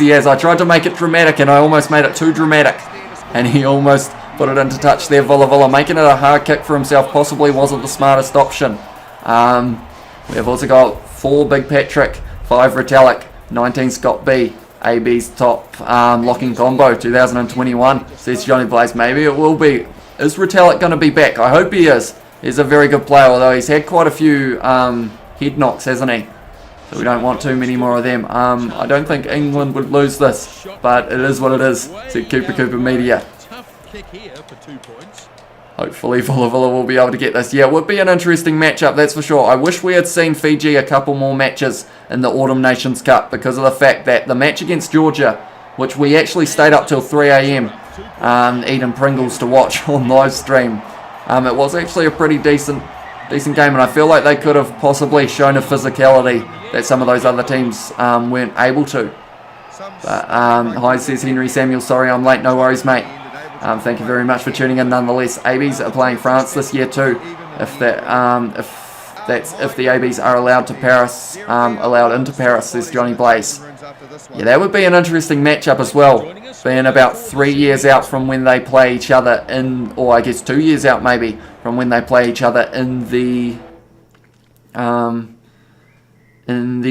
has. I tried to make it dramatic, and I almost made it too dramatic, and he almost put it into touch there. Volavola making it a hard kick for himself possibly wasn't the smartest option. We have also got 4 Big Patrick, 5 Retallick, 19 Scott B, AB's top locking combo 2021, says Johnny Blaze. Maybe it will be. Is Retallick going to be back? I hope he is. He's a very good player, although he's had quite a few head knocks, hasn't he? So we don't want too many more of them. I don't think England would lose this, but it is what it is, said Cooper Media. Kick here for 2 points. Hopefully Volavola will be able to get this. Yeah, it would be an interesting matchup, that's for sure. I wish we had seen Fiji a couple more matches in the Autumn Nations Cup because of the fact that the match against Georgia, which we actually stayed up till 3 AM eating Pringles to watch on live stream, it was actually a pretty decent game, and I feel like they could have possibly shown a physicality that some of those other teams weren't able to. But, hi, says Henry Samuel. Sorry I'm late. No worries, mate. Thank you very much for tuning in nonetheless. ABs are playing France this year too. If the ABs are allowed into Paris, says Johnny Blaze. Yeah, that would be an interesting matchup as well. Being about 3 years out from when they play each other or I guess 2 years out maybe from when they play each other in the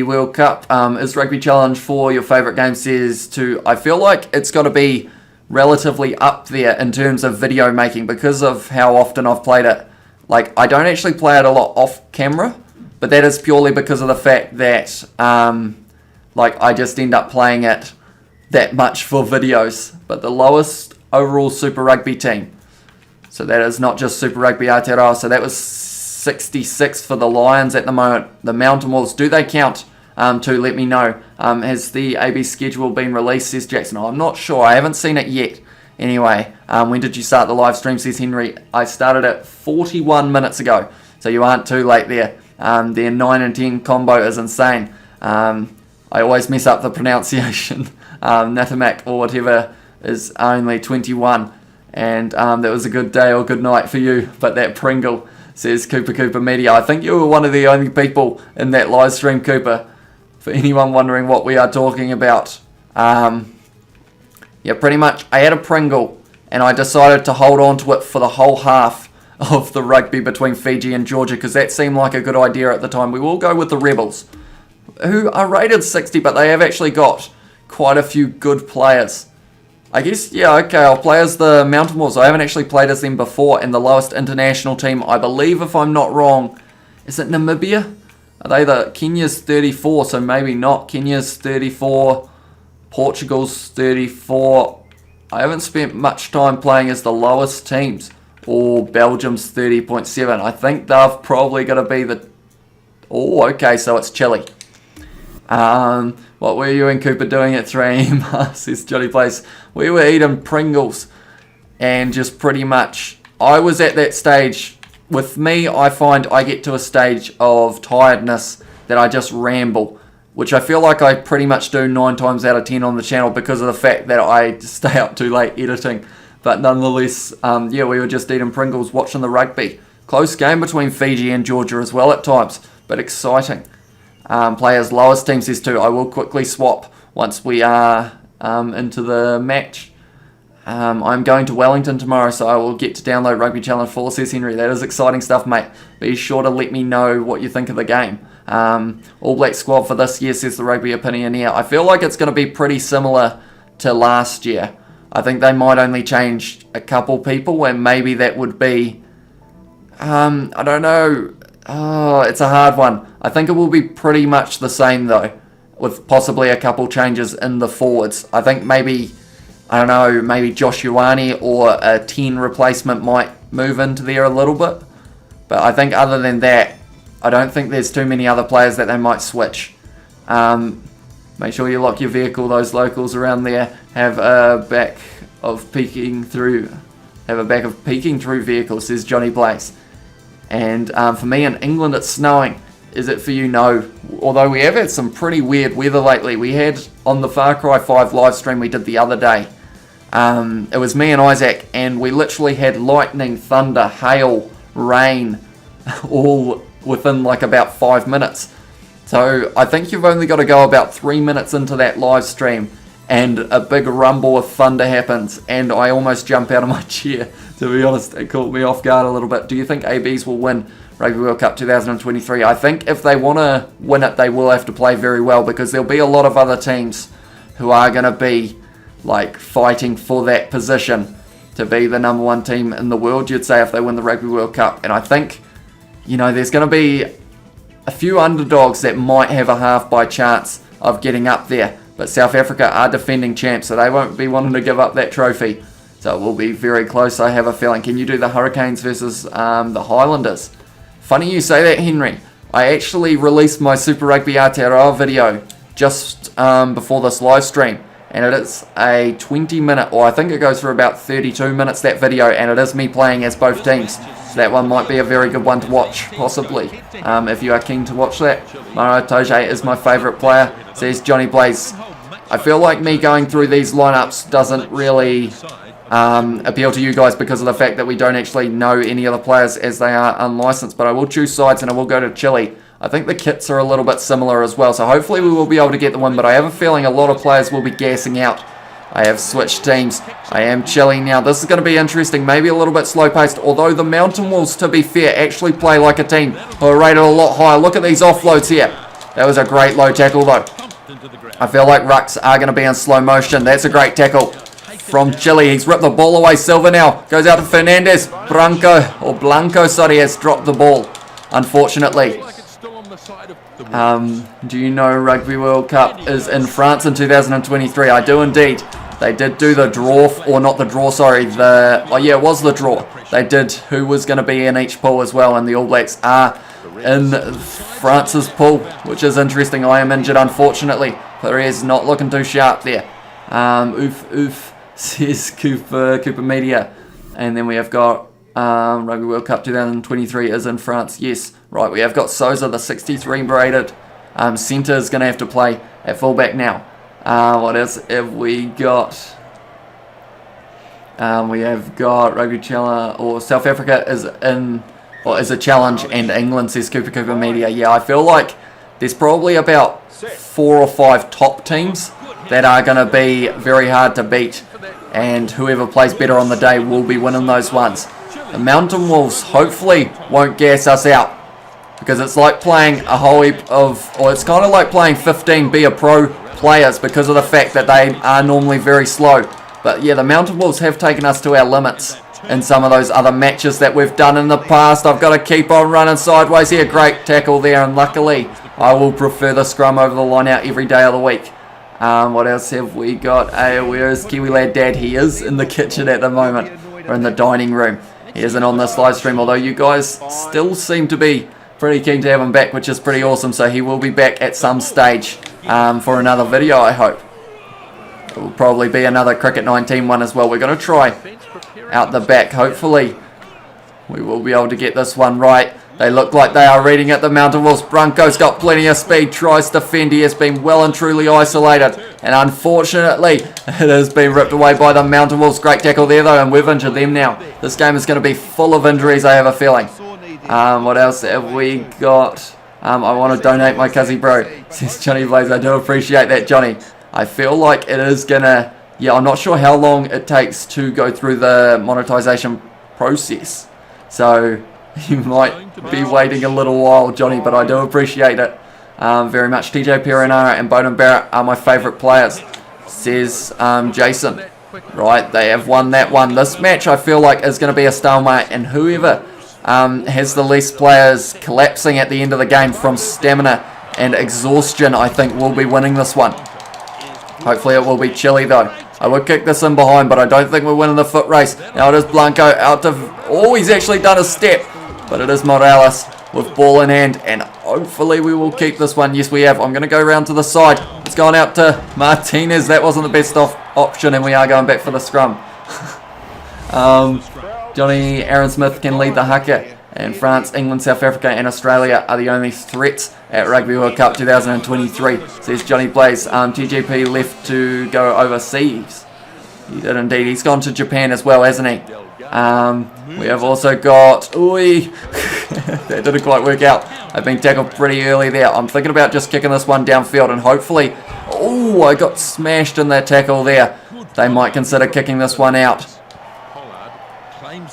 World Cup. Is Rugby Challenge 4 your favourite game? Says to. I feel like it's got to be relatively up there in terms of video making because of how often I've played it. Like, I don't actually play it a lot off camera, but that is purely because of the fact that like I just end up playing it that much for videos. But the lowest overall Super Rugby team, so that is not just Super Rugby Aotearoa, so that was 66 for the Lions at the moment. The Mountain Wolves, do they count? To let me know. Has the AB schedule been released, says Jackson? I'm not sure. I haven't seen it yet. Anyway, when did you start the live stream, says Henry? I started it 41 minutes ago, so you aren't too late there. Their 9 and 10 combo is insane. I always mess up the pronunciation. Nathamak or whatever is only 21, and that was a good day or good night for you. But that Pringle, says Cooper Media. I think you were one of the only people in that live stream, Cooper. For anyone wondering what we are talking about. Yeah, pretty much. I had a Pringle and I decided to hold on to it for the whole half of the rugby between Fiji and Georgia because that seemed like a good idea at the time. We will go with the Rebels, who are rated 60, but they have actually got quite a few good players. I guess, yeah, okay, I'll play as the Mountain Wolves. I haven't actually played as them before, and the lowest international team, I believe, if I'm not wrong, is it Namibia? Are they Kenya's 34, so maybe not. Kenya's 34, Portugal's 34. I haven't spent much time playing as the lowest teams, or Belgium's 30.7. I think they've probably got to be the... Oh, okay, so it's Chile. What were you and Cooper doing at 3 AM? Says Johnny Place. We were eating Pringles and just pretty much, I was at that stage. With me, I find I get to a stage of tiredness that I just ramble, which I feel like I pretty much do 9 times out of 10 on the channel because of the fact that I stay up too late editing. But nonetheless, yeah, we were just eating Pringles, watching the rugby. Close game between Fiji and Georgia as well at times, but exciting. Players lowest team says too. I will quickly swap once we are into the match. I'm going to Wellington tomorrow, so I will get to download Rugby Challenge 4, says Henry. That is exciting stuff, mate. Be sure to let me know what you think of the game. All Black squad for this year, says the Rugby Opinioneer. I feel like it's going to be pretty similar to last year. I think they might only change a couple people, and maybe that would be... I don't know. Oh, it's a hard one. I think it will be pretty much the same, though, with possibly a couple changes in the forwards. I think maybe... I don't know, maybe Josh Ioane or a 10 replacement might move into there a little bit. But I think other than that, I don't think there's too many other players that they might switch. Make sure you lock your vehicle. Those locals around there have a back of peeking through vehicles, says Johnny Blaze. And for me in England, it's snowing. Is it for you? No. Although we have had some pretty weird weather lately. We had on the Far Cry 5 live stream we did the other day. It was me and Isaac, and we literally had lightning, thunder, hail, rain, all within like about 5 minutes. So I think you've only got to go about 3 minutes into that live stream, and a big rumble of thunder happens, and I almost jump out of my chair. To be honest, it caught me off guard a little bit. Do you think ABs will win Rugby World Cup 2023? I think if they want to win it, they will have to play very well, because there'll be a lot of other teams who are going to be like fighting for that position to be the number 1 team in the world, you'd say, if they win the Rugby World Cup. And I think, you know, there's going to be a few underdogs that might have a half by chance of getting up there. But South Africa are defending champs, so they won't be wanting to give up that trophy. So it will be very close, I have a feeling. Can you do the Hurricanes versus the Highlanders? Funny you say that, Henry. I actually released my Super Rugby Aotearoa video just before this live stream. And it is a 20-minute, or I think it goes for about 32 minutes, that video. And it is me playing as both teams. So that one might be a very good one to watch, possibly. If you are keen to watch that. Maro Toje is my favourite player, says Johnny Blaze. I feel like me going through these lineups doesn't really appeal to you guys because of the fact that we don't actually know any of the players as they are unlicensed. But I will choose sides and I will go to Chile. I think the kits are a little bit similar as well, so hopefully we will be able to get the win, but I have a feeling a lot of players will be gassing out. I have switched teams. I am Chile now. This is going to be interesting, maybe a little bit slow-paced, although the Mountain Wolves, to be fair, actually play like a team who are rated a lot higher. Look at these offloads here. That was a great low tackle, though. I feel like rucks are going to be in slow motion. That's a great tackle from Chile. He's ripped the ball away. Silva now goes out to Fernandez. Blanco, sorry, has dropped the ball, unfortunately. Do you know Rugby World Cup is in France in 2023? I do indeed. They did do the draw, or not the draw, sorry. Oh yeah, it was the draw. They did who was going to be in each pool as well, and the All Blacks are in France's pool, which is interesting. I am injured, unfortunately. Perez not looking too sharp there. Oof, says Cooper Media. And then we have got Rugby World Cup 2023 is in France. Yes, right. We have got Souza, the 63 rated centre, is going to have to play at fullback now. What else have we got? We have got Rugby Challenge, or South Africa is in, or is a challenge, and England, says Cooper Media. Yeah, I feel like there's probably about 4 or 5 top teams that are going to be very hard to beat, and whoever plays better on the day will be winning those ones. The Mountain Wolves hopefully won't gas us out, because it's like playing a whole heap of, or it's kind of like playing 15 Be A Pro players because of the fact that they are normally very slow. But yeah, the Mountain Wolves have taken us to our limits in some of those other matches that we've done in the past. I've got to keep on running sideways here. Great tackle there, and luckily I will prefer the scrum over the line out every day of the week. What else have we got? Where is Kiwi Lad Dad? He is in the kitchen at the moment, or in the dining room. He isn't on this live stream, although you guys still seem to be pretty keen to have him back, which is pretty awesome. So he will be back at some stage for another video, I hope. It will probably be another Cricket 19 one as well. We're going to try out the back. Hopefully we will be able to get this one right. They look like they are reading it, the Mountain Wolves. Branco's got plenty of speed, tries to fend. He has been well and truly isolated, and unfortunately it has been ripped away by the Mountain Wolves. Great tackle there though, and we've injured them now. This game is going to be full of injuries, I have a feeling. What else have we got? I want to donate my cuzzy bro, says Johnny Blaze. I do appreciate that, Johnny. I feel like it is going to, yeah, I'm not sure how long it takes to go through the monetization process. So you might be waiting a little while, Johnny, but I do appreciate it very much. TJ Perenara and Bowden Barrett are my favourite players, says Jason. Right, they have won that one. This match I feel like is going to be a stalemate, and whoever has the least players collapsing at the end of the game from stamina and exhaustion, I think will be winning this one. Hopefully it will be Chile though. I would kick this in behind, but I don't think we're winning the foot race. Now it is Blanco out to, oh, he's actually done a step, but it is Morales with ball in hand, and hopefully we will keep this one. Yes, we have. I'm going to go around to the side. It's gone out to Martinez. That wasn't the best option, and we are going back for the scrum. Johnny Aaron Smith can lead the haka, and France, England, South Africa and Australia are the only threats at Rugby World Cup 2023, says Johnny Blaze. TGP left to go overseas. He did indeed. He's gone to Japan as well, hasn't he? We have also got, that didn't quite work out. I've been tackled pretty early there. I'm thinking about just kicking this one downfield, and hopefully, oh, I got smashed in that tackle there. They might consider kicking this one out.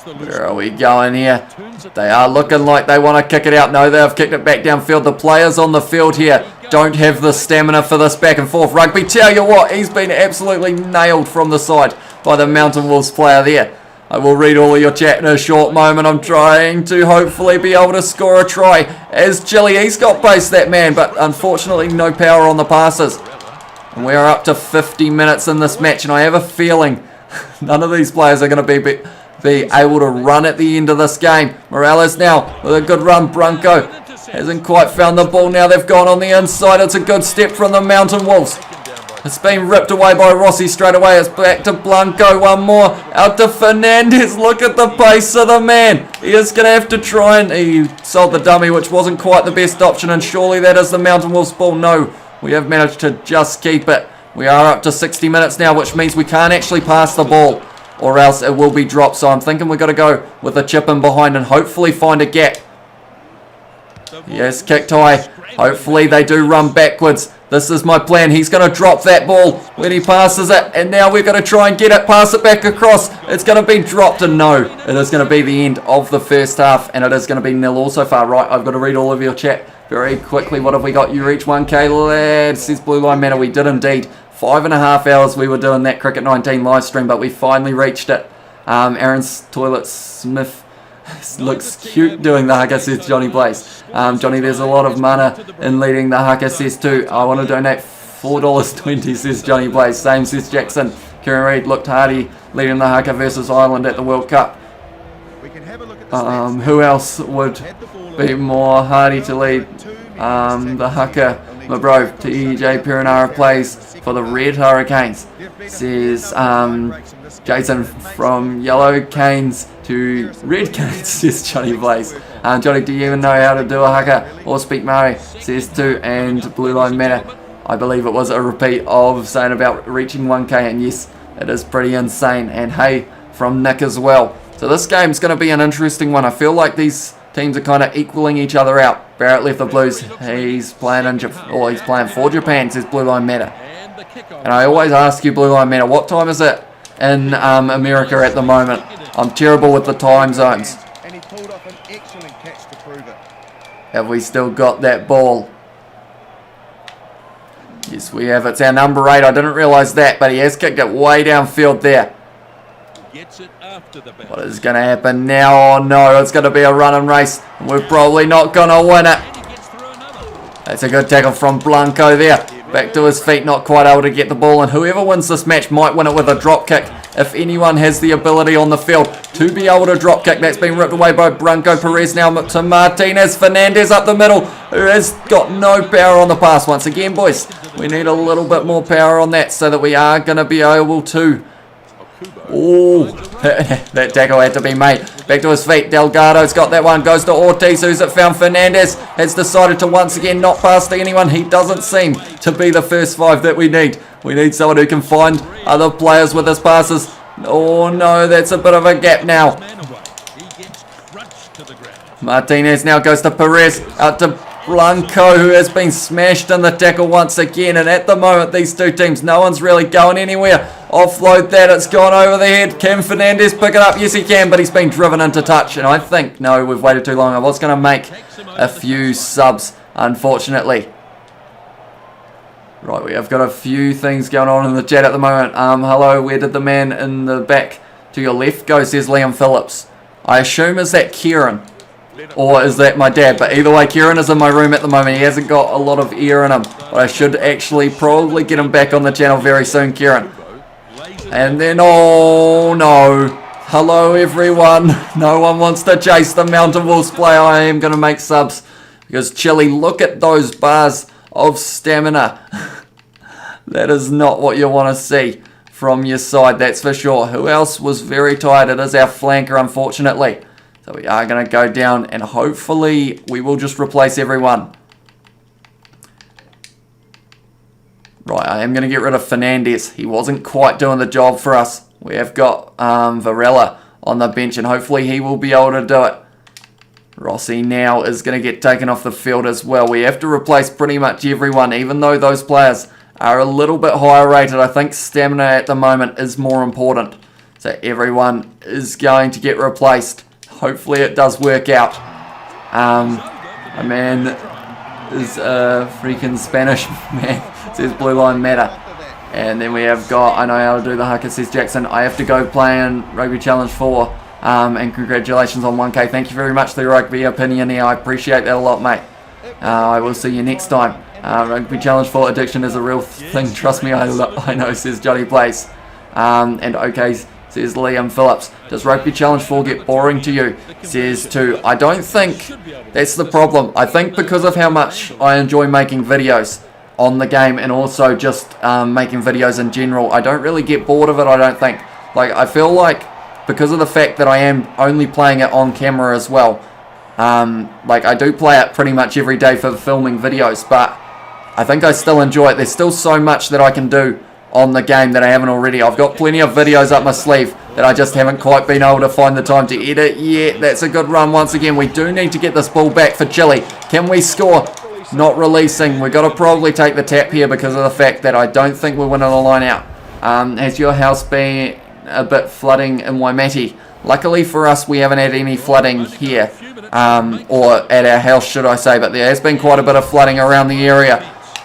Where are we going here? They are looking like they want to kick it out. No, they have kicked it back downfield. The players on the field here don't have the stamina for this back and forth rugby. Tell you what, he's been absolutely nailed from the side by the Mountain Wolves player there. I will read all of your chat in a short moment. I'm trying to hopefully be able to score a try as Chile. He's got pace, that man, but unfortunately no power on the passes. And we are up to 50 minutes in this match, and I have a feeling none of these players are going to be able to run at the end of this game. Morales now with a good run. Branco hasn't quite found the ball. Now they've gone on the inside. It's a good step from the Mountain Wolves. It's been ripped away by Rossi straight away. It's back to Blanco. One more. Out to Fernandez. Look at the pace of the man. He is going to have to try, and he sold the dummy, which wasn't quite the best option, and surely that is the Mountain Wolves ball. No, we have managed to just keep it. We are up to 60 minutes now, which means we can't actually pass the ball. or else it will be dropped. So I'm thinking we've got to go with a chip in behind and hopefully find a gap. Yes, kicked high. Hopefully they do run backwards. This is my plan. He's going to drop that ball when he passes it. And now we're going to try and get it, pass it back across. It's going to be dropped, and no. It is going to be the end of the first half, and it is going to be 0-0 so far. Right, I've got to read all of your chat very quickly. What have we got? You reach 1K, lads. Says Blue Line Matter. We did indeed. 5.5 hours we were doing that Cricket 19 live stream, but we finally reached it. Aaron's Toilet Smith looks cute doing the haka, says Johnny Blaze. Johnny, there's a lot of mana in leading the haka, says too. I want to donate $4.20, says Johnny Blaze. Same, says Jackson. Kieran Reid looked hardy leading the haka versus Ireland at the World Cup. Who else would be more hardy to lead the haka? My bro, TJ Perenara plays for the Red Hurricanes, says Jason. From Yellow Canes to Red Canes, says Johnny Blaze. Johnny, do you even know how to do a haka or speak Maori, says too. And Blue Line Matter, I believe it was a repeat of saying about reaching 1K, and yes, it is pretty insane. And hey, from Nick as well. So this game's going to be an interesting one. I feel like these teams are kind of equaling each other out. Barrett left the Blues. He's playing he's playing for Japan, says Blue Line Matter. And I always ask you, Blue Line Matter, what time is it in America at the moment? I'm terrible with the time zones. And he pulled off an excellent catch to prove it. Have we still got that ball? Yes, we have. It's our number 8. I didn't realise that, but he has kicked it way downfield there. What is going to happen now? Oh no, it's going to be a run and race. We're probably not going to win it. That's a good tackle from Blanco there. Back to his feet, not quite able to get the ball. And whoever wins this match might win it with a drop kick. If anyone has the ability on the field to be able to drop kick. That's been ripped away by Blanco Perez now to Martinez. Fernandez up the middle, who has got no power on the pass. Once again, boys, we need a little bit more power on that so that we are going to be able to... Oh, that tackle had to be made. Back to his feet. Delgado's got that one. Goes to Ortiz, who's it found. Fernandez has decided to once again not pass to anyone. He doesn't seem to be the first 5 that we need. We need someone who can find other players with his passes. Oh no, that's a bit of a gap now. Martinez now goes to Perez. Out to Blanco, who has been smashed in the tackle once again. And at the moment, these two teams, no one's really going anywhere. Offload that, it's gone over the head. Can Fernandez pick it up? Yes, he can, but he's been driven into touch. And I think, no, we've waited too long. I was going to make a few subs, unfortunately. Right, we have got a few things going on in the chat at the moment. Hello, where did the man in the back to your left go, says Liam Phillips. I assume, is that Kieran? Or is that my dad? But either way, Kieran is in my room at the moment. He hasn't got a lot of air in him. But I should actually probably get him back on the channel very soon, Kieran. And then, oh no. Hello everyone. No one wants to chase the Mountain Wolves play. I am going to make subs. Because Chili, look at those bars of stamina. That is not what you want to see from your side, that's for sure. Who else was very tired? It is our flanker, unfortunately. So we are going to go down and hopefully we will just replace everyone. Right, I am going to get rid of Fernandez. He wasn't quite doing the job for us. We have got Varela on the bench and hopefully he will be able to do it. Rossi now is going to get taken off the field as well. We have to replace pretty much everyone, even though those players are a little bit higher rated. I think stamina at the moment is more important. So everyone is going to get replaced. Hopefully it does work out. A man is a freaking Spanish man, says Blue Line Matter. And then we have got, I know how to do the haka, says Jackson. I have to go play in Rugby Challenge 4. And congratulations on 1K. Thank you very much for the rugby opinion here. I appreciate that a lot, mate. I will see you next time. Rugby Challenge 4 addiction is a real thing. Trust me, I know, says Johnny Place. And okay, says Liam Phillips. Does Rugby Challenge 4 get boring to you? Says 2. I don't think that's the problem. I think because of how much I enjoy making videos on the game and also just making videos in general, I don't really get bored of it, I don't think. Like, I feel like because of the fact that I am only playing it on camera as well, like I do play it pretty much every day for filming videos, but I think I still enjoy it. There's still so much that I can do on the game that I haven't already. I've got plenty of videos up my sleeve that I just haven't quite been able to find the time to edit yet. That's a good run once again. We do need to get this ball back for Chile. Can we score? Not releasing. We've got to probably take the tap here because of the fact that I don't think we're winning the line out. Has your house been a bit flooding in Waimate? Luckily for us, we haven't had any flooding here. Or at our house, should I say. But there has been quite a bit of flooding around the area.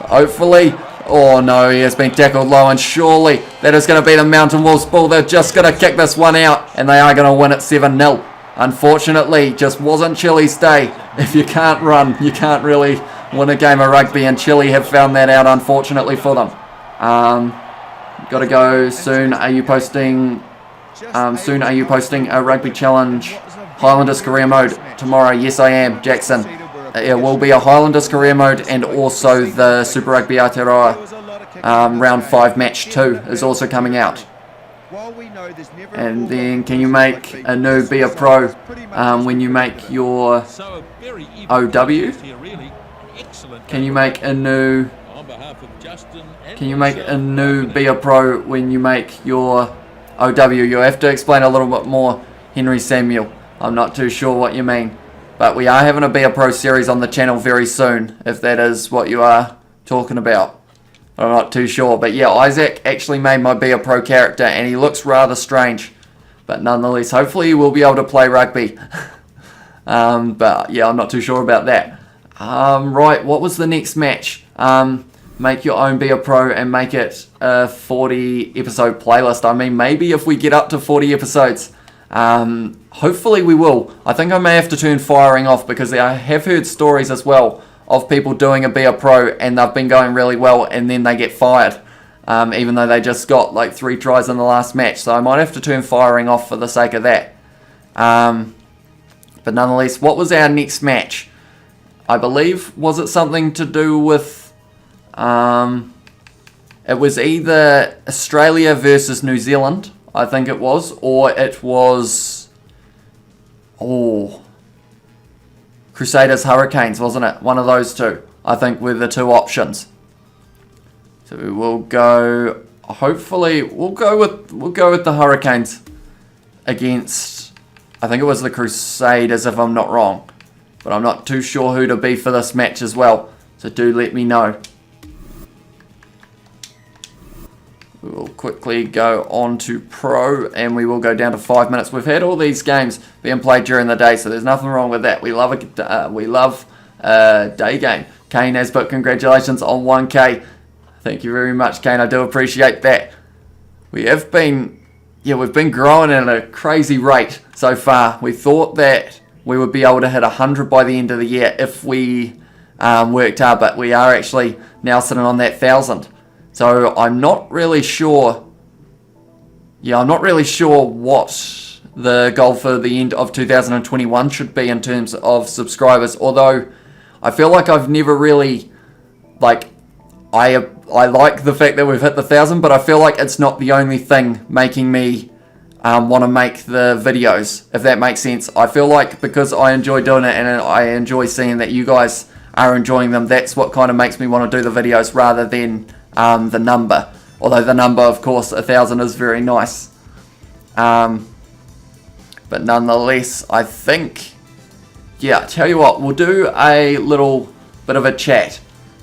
Hopefully... Oh no, he has been tackled low, and surely that is going to be the Mountain Wolves ball. They're just going to kick this one out, and they are going to win it 7-0. Unfortunately, just wasn't Chile's day. If you can't run, you can't really win a game of rugby, and Chile have found that out, unfortunately for them. Got to go soon. Are you posting? Soon are you posting a rugby challenge Highlanders career mode tomorrow? Yes, I am, Jackson. It will be a Highlanders career mode and also the Super Rugby Aotearoa round 5 match 2 is also coming out. And then can you make a new be a pro when you make your OW? Can you make a new be a pro when you make your OW? You'll have to explain a little bit more, Henry Samuel. I'm not too sure what you mean. But we are having a Be a Pro series on the channel very soon, if that is what you are talking about. I'm not too sure. But yeah, Isaac actually made my Be a Pro character, and he looks rather strange. But nonetheless, hopefully you will be able to play rugby. But yeah, I'm not too sure about that. Right, what was the next match? Make your own Be a Pro and make it a 40 episode playlist. I mean, maybe if we get up to 40 episodes... hopefully we will. I think I may have to turn firing off because I have heard stories as well of people doing a Be a Pro and they've been going really well and then they get fired, even though they just got like 3 tries in the last match. So I might have to turn firing off for the sake of that. But nonetheless, what was our next match? I believe, was it something to do with, it was either Australia versus New Zealand, I think it was, or it was, Crusaders Hurricanes, wasn't it? One of those two, I think, were the 2 options. So we'll go. Hopefully, we'll go with the Hurricanes against. I think it was the Crusaders, if I'm not wrong, but I'm not too sure who to be for this match as well. So do let me know. We will quickly go on to Pro and we will go down to 5 minutes. We've had all these games being played during the day, so there's nothing wrong with that. We love a day game. Kane Asbot, congratulations on 1K. Thank you very much, Kane. I do appreciate that. We've been growing at a crazy rate so far. We thought that we would be able to hit 100 by the end of the year if we worked hard, but we are actually now sitting on that 1,000. So I'm not really sure. Yeah, I'm not really sure what the goal for the end of 2021 should be in terms of subscribers. Although I feel like I've never really, like, I like the fact that we've hit the 1,000, but I feel like it's not the only thing making me want to make the videos, if that makes sense. I feel like because I enjoy doing it and I enjoy seeing that you guys are enjoying them, that's what kind of makes me want to do the videos rather than the number. Although the number, of course, 1,000 is very nice. But nonetheless, I think, yeah, tell you what, we'll do a little bit of a chat.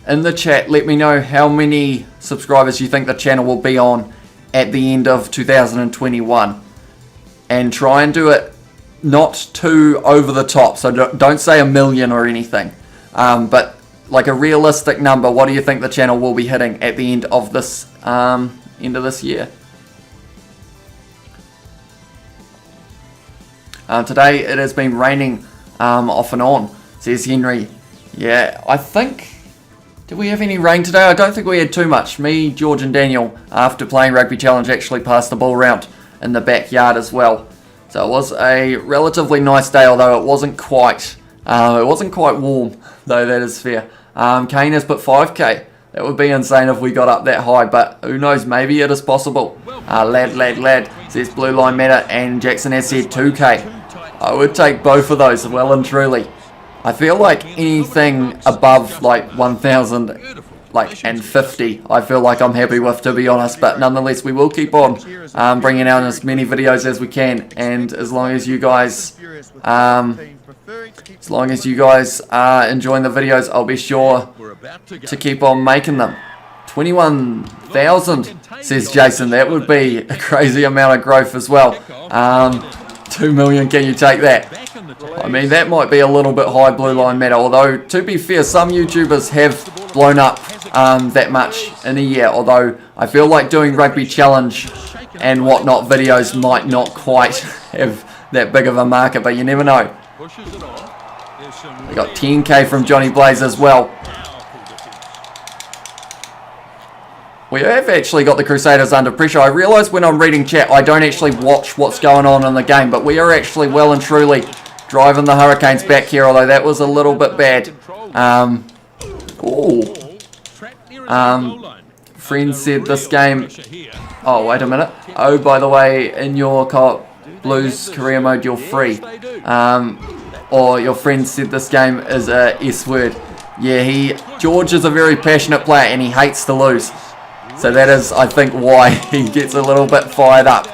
In the chat, let me know how many subscribers you think the channel will be on at the end of 2021. And try and do it not too over the top. So don't say 1 million or anything. But like a realistic number, what do you think the channel will be hitting at the end of this year? Today it has been raining off and on, says Henry. Yeah, I think, did we have any rain today? I don't think we had too much. Me, George and Daniel, after playing Rugby Challenge, actually passed the ball around in the backyard as well. So it was a relatively nice day, although it wasn't quite warm, though, that is fair. Kane has put 5k. That would be insane if we got up that high, but who knows, maybe it is possible. Lad says Blue Line Matter, and Jackson has said 2k. I would take both of those, well and truly. I feel like anything above like 1,000 and 50, I feel like I'm happy with, to be honest. But nonetheless, we will keep on bringing out as many videos as we can, and as long as you guys are enjoying the videos, I'll be sure to keep on making them. 21,000, says Jason. That would be a crazy amount of growth as well. 2 million, can you take that? I mean, that might be a little bit high, Blue Line Matter. Although, to be fair, some YouTubers have blown up that much in a year. Although, I feel like doing Rugby Challenge and whatnot videos might not quite have that big of a market. But you never know. We got 10k from Johnny Blaze as well. We have actually got the Crusaders under pressure. I realise when I'm reading chat, I don't actually watch what's going on in the game, but we are actually well and truly driving the Hurricanes back here, although that was a little bit bad. Friend said this game... Oh, wait a minute. Oh, by the way, in your Blues career mode, you're free. Or your friend said this game is a S word. Yeah, George is a very passionate player and he hates to lose. So that is, I think, why he gets a little bit fired up.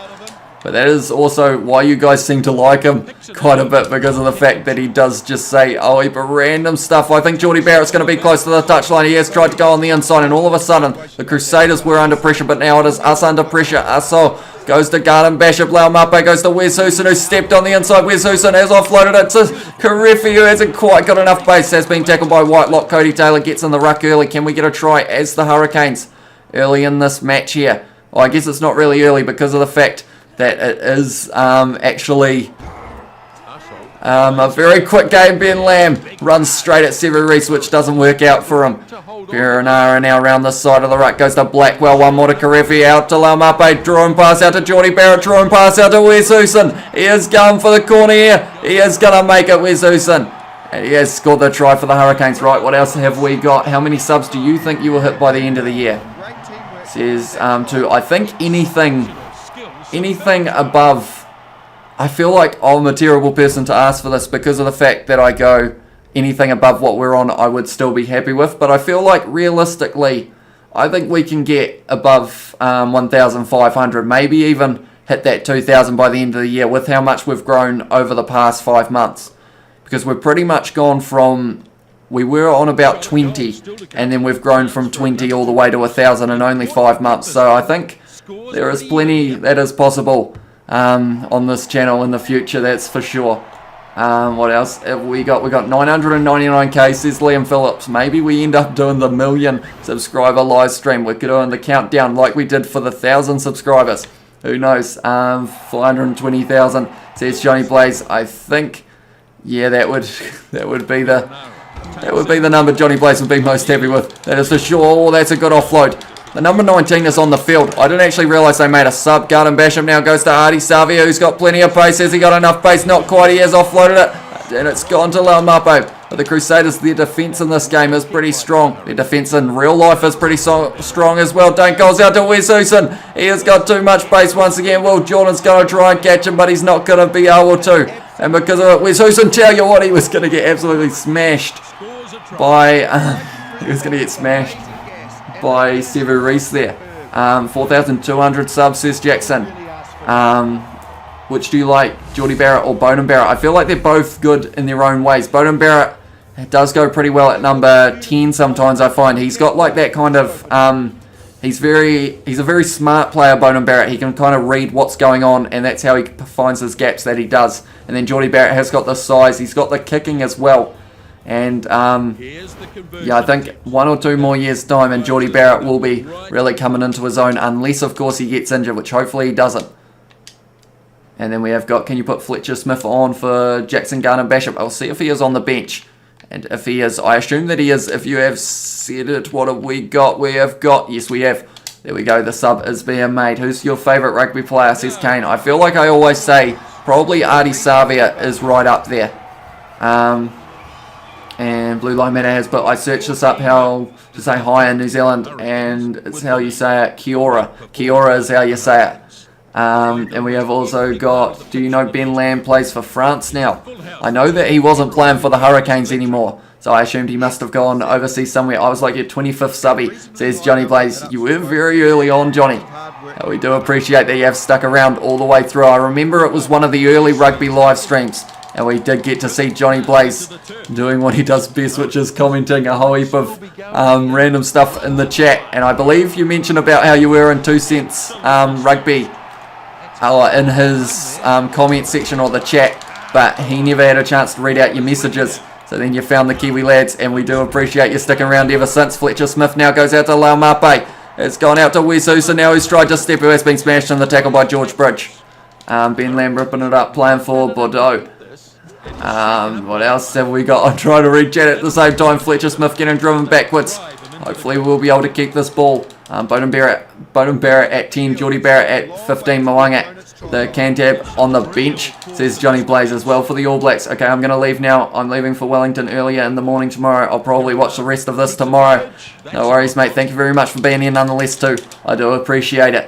But that is also why you guys seem to like him quite a bit, because of the fact that he does just say heap of random stuff. I think Geordie Barrett's going to be close to the touchline. He has tried to go on the inside, and all of a sudden, the Crusaders were under pressure, but now it is us under pressure. Aso goes to Garden Bishop. Laumape goes to Wes Hooson, who stepped on the inside. Wes Hooson has offloaded it to Karefi, who hasn't quite got enough base. Has been tackled by Whitelock. Cody Taylor gets in the ruck early. Can we get a try as the Hurricanes early in this match here? Well, I guess it's not really early because of the fact that it is actually a very quick game. Ben Lamb runs straight at Sevu Reece, which doesn't work out for him. Perenara now around the side of the ruck, goes to Blackwell, one more to Karefi, out to Laumape, drawing pass out to Geordie Barrett, drawing pass out to Wes Hooson. He is going for the corner here. He is going to make it, Wes Hooson. And he has scored the try for the Hurricanes. Right, what else have we got? How many subs do you think you will hit by the end of the year? Says to, I think anything above... I feel like I'm a terrible person to ask for this because of the fact that I go anything above what we're on I would still be happy with, but I feel like realistically I think we can get above 1,500, maybe even hit that 2,000 by the end of the year with how much we've grown over the past 5 months, because we've pretty much gone from... We were on about 20, and then we've grown from 20 all the way to 1,000 in only 5 months. So I think there is plenty that is possible on this channel in the future, that's for sure. What else have we got? We got 999k, says Liam Phillips. Maybe we end up doing the 1 million subscriber live stream. We're doing the countdown like we did for the 1,000 subscribers. Who knows? 420,000, says Johnny Blaze. I think, yeah, that would be the... That would be the number Johnny Blaze would be most happy with. That is for sure. Oh, that's a good offload. The number 19 is on the field. I didn't actually realise they made a sub. Garden Bishop now goes to Artie Savia, who's got plenty of pace. Has he got enough pace? Not quite. He has offloaded it. And it's gone to Laumape. But the Crusaders, their defence in this game is pretty strong. Their defence in real life is pretty strong as well. Dane goes out to Wes Hooson. He has got too much pace once again. Will Jordan's going to try and catch him, but he's not going to be able to. And because of it, Wes Hooson, tell you what, he was going to get absolutely smashed by... he was going to get smashed by Sevu Reece there. 4,200 subs, says Jackson. Which do you like, Geordie Barrett or Bowden Barrett? I feel like they're both good in their own ways. Bowden Barrett does go pretty well at number 10 sometimes, I find. He's got like that kind of... he's a very smart player, Bowden Barrett. He can kind of read what's going on, and that's how he finds his gaps that he does. And then Geordie Barrett has got the size. He's got the kicking as well. And yeah, I think 1 or 2 more years' time and Geordie Barrett will be really coming into his own, unless of course he gets injured, which hopefully he doesn't. And then we have got, can you put Fletcher Smith on for Jackson Garner Bishop? I'll see if he is on the bench. And if he is, I assume that he is. If you have said it, what have we got? We have got, yes we have. There we go, the sub is being made. Who's your favourite rugby player, says Kane? I feel like I always say probably Artie Savia is right up there. And Blue Line Matter has, but I searched this up how to say hi in New Zealand, and it's how you say it, kia ora. Kia ora is how you say it. And we have also got, do you know Ben Lamb plays for France now? I know that he wasn't playing for the Hurricanes anymore, so I assumed he must have gone overseas somewhere. I was like your 25th subby, says Johnny Blaze. You were very early on, Johnny. We do appreciate that you have stuck around all the way through. I remember it was one of the early rugby live streams, and we did get to see Johnny Blaze doing what he does best, which is commenting a whole heap of random stuff in the chat. And I believe you mentioned about how you were in 2 Cents Rugby in his comment section or the chat, but he never had a chance to read out your messages. So then you found the Kiwi lads, and we do appreciate you sticking around ever since. Fletcher Smith now goes out to Laumape. It's gone out to Wes Husa now, who's tried to step, who has been smashed in the tackle by George Bridge. Ben Lamb ripping it up, playing for Bordeaux. What else have we got? I'm trying to read chat at the same time. Fletcher Smith getting driven backwards. Hopefully we'll be able to keep this ball. Bowden Barrett at 10, Geordie Barrett at 15, Mwanga the Cantab on the bench, says Johnny Blaze as well for the All Blacks. Okay, I'm going to leave now. I'm leaving for Wellington earlier in the morning tomorrow. I'll probably watch the rest of this tomorrow. No worries, mate. Thank you very much for being here nonetheless too. I do appreciate it.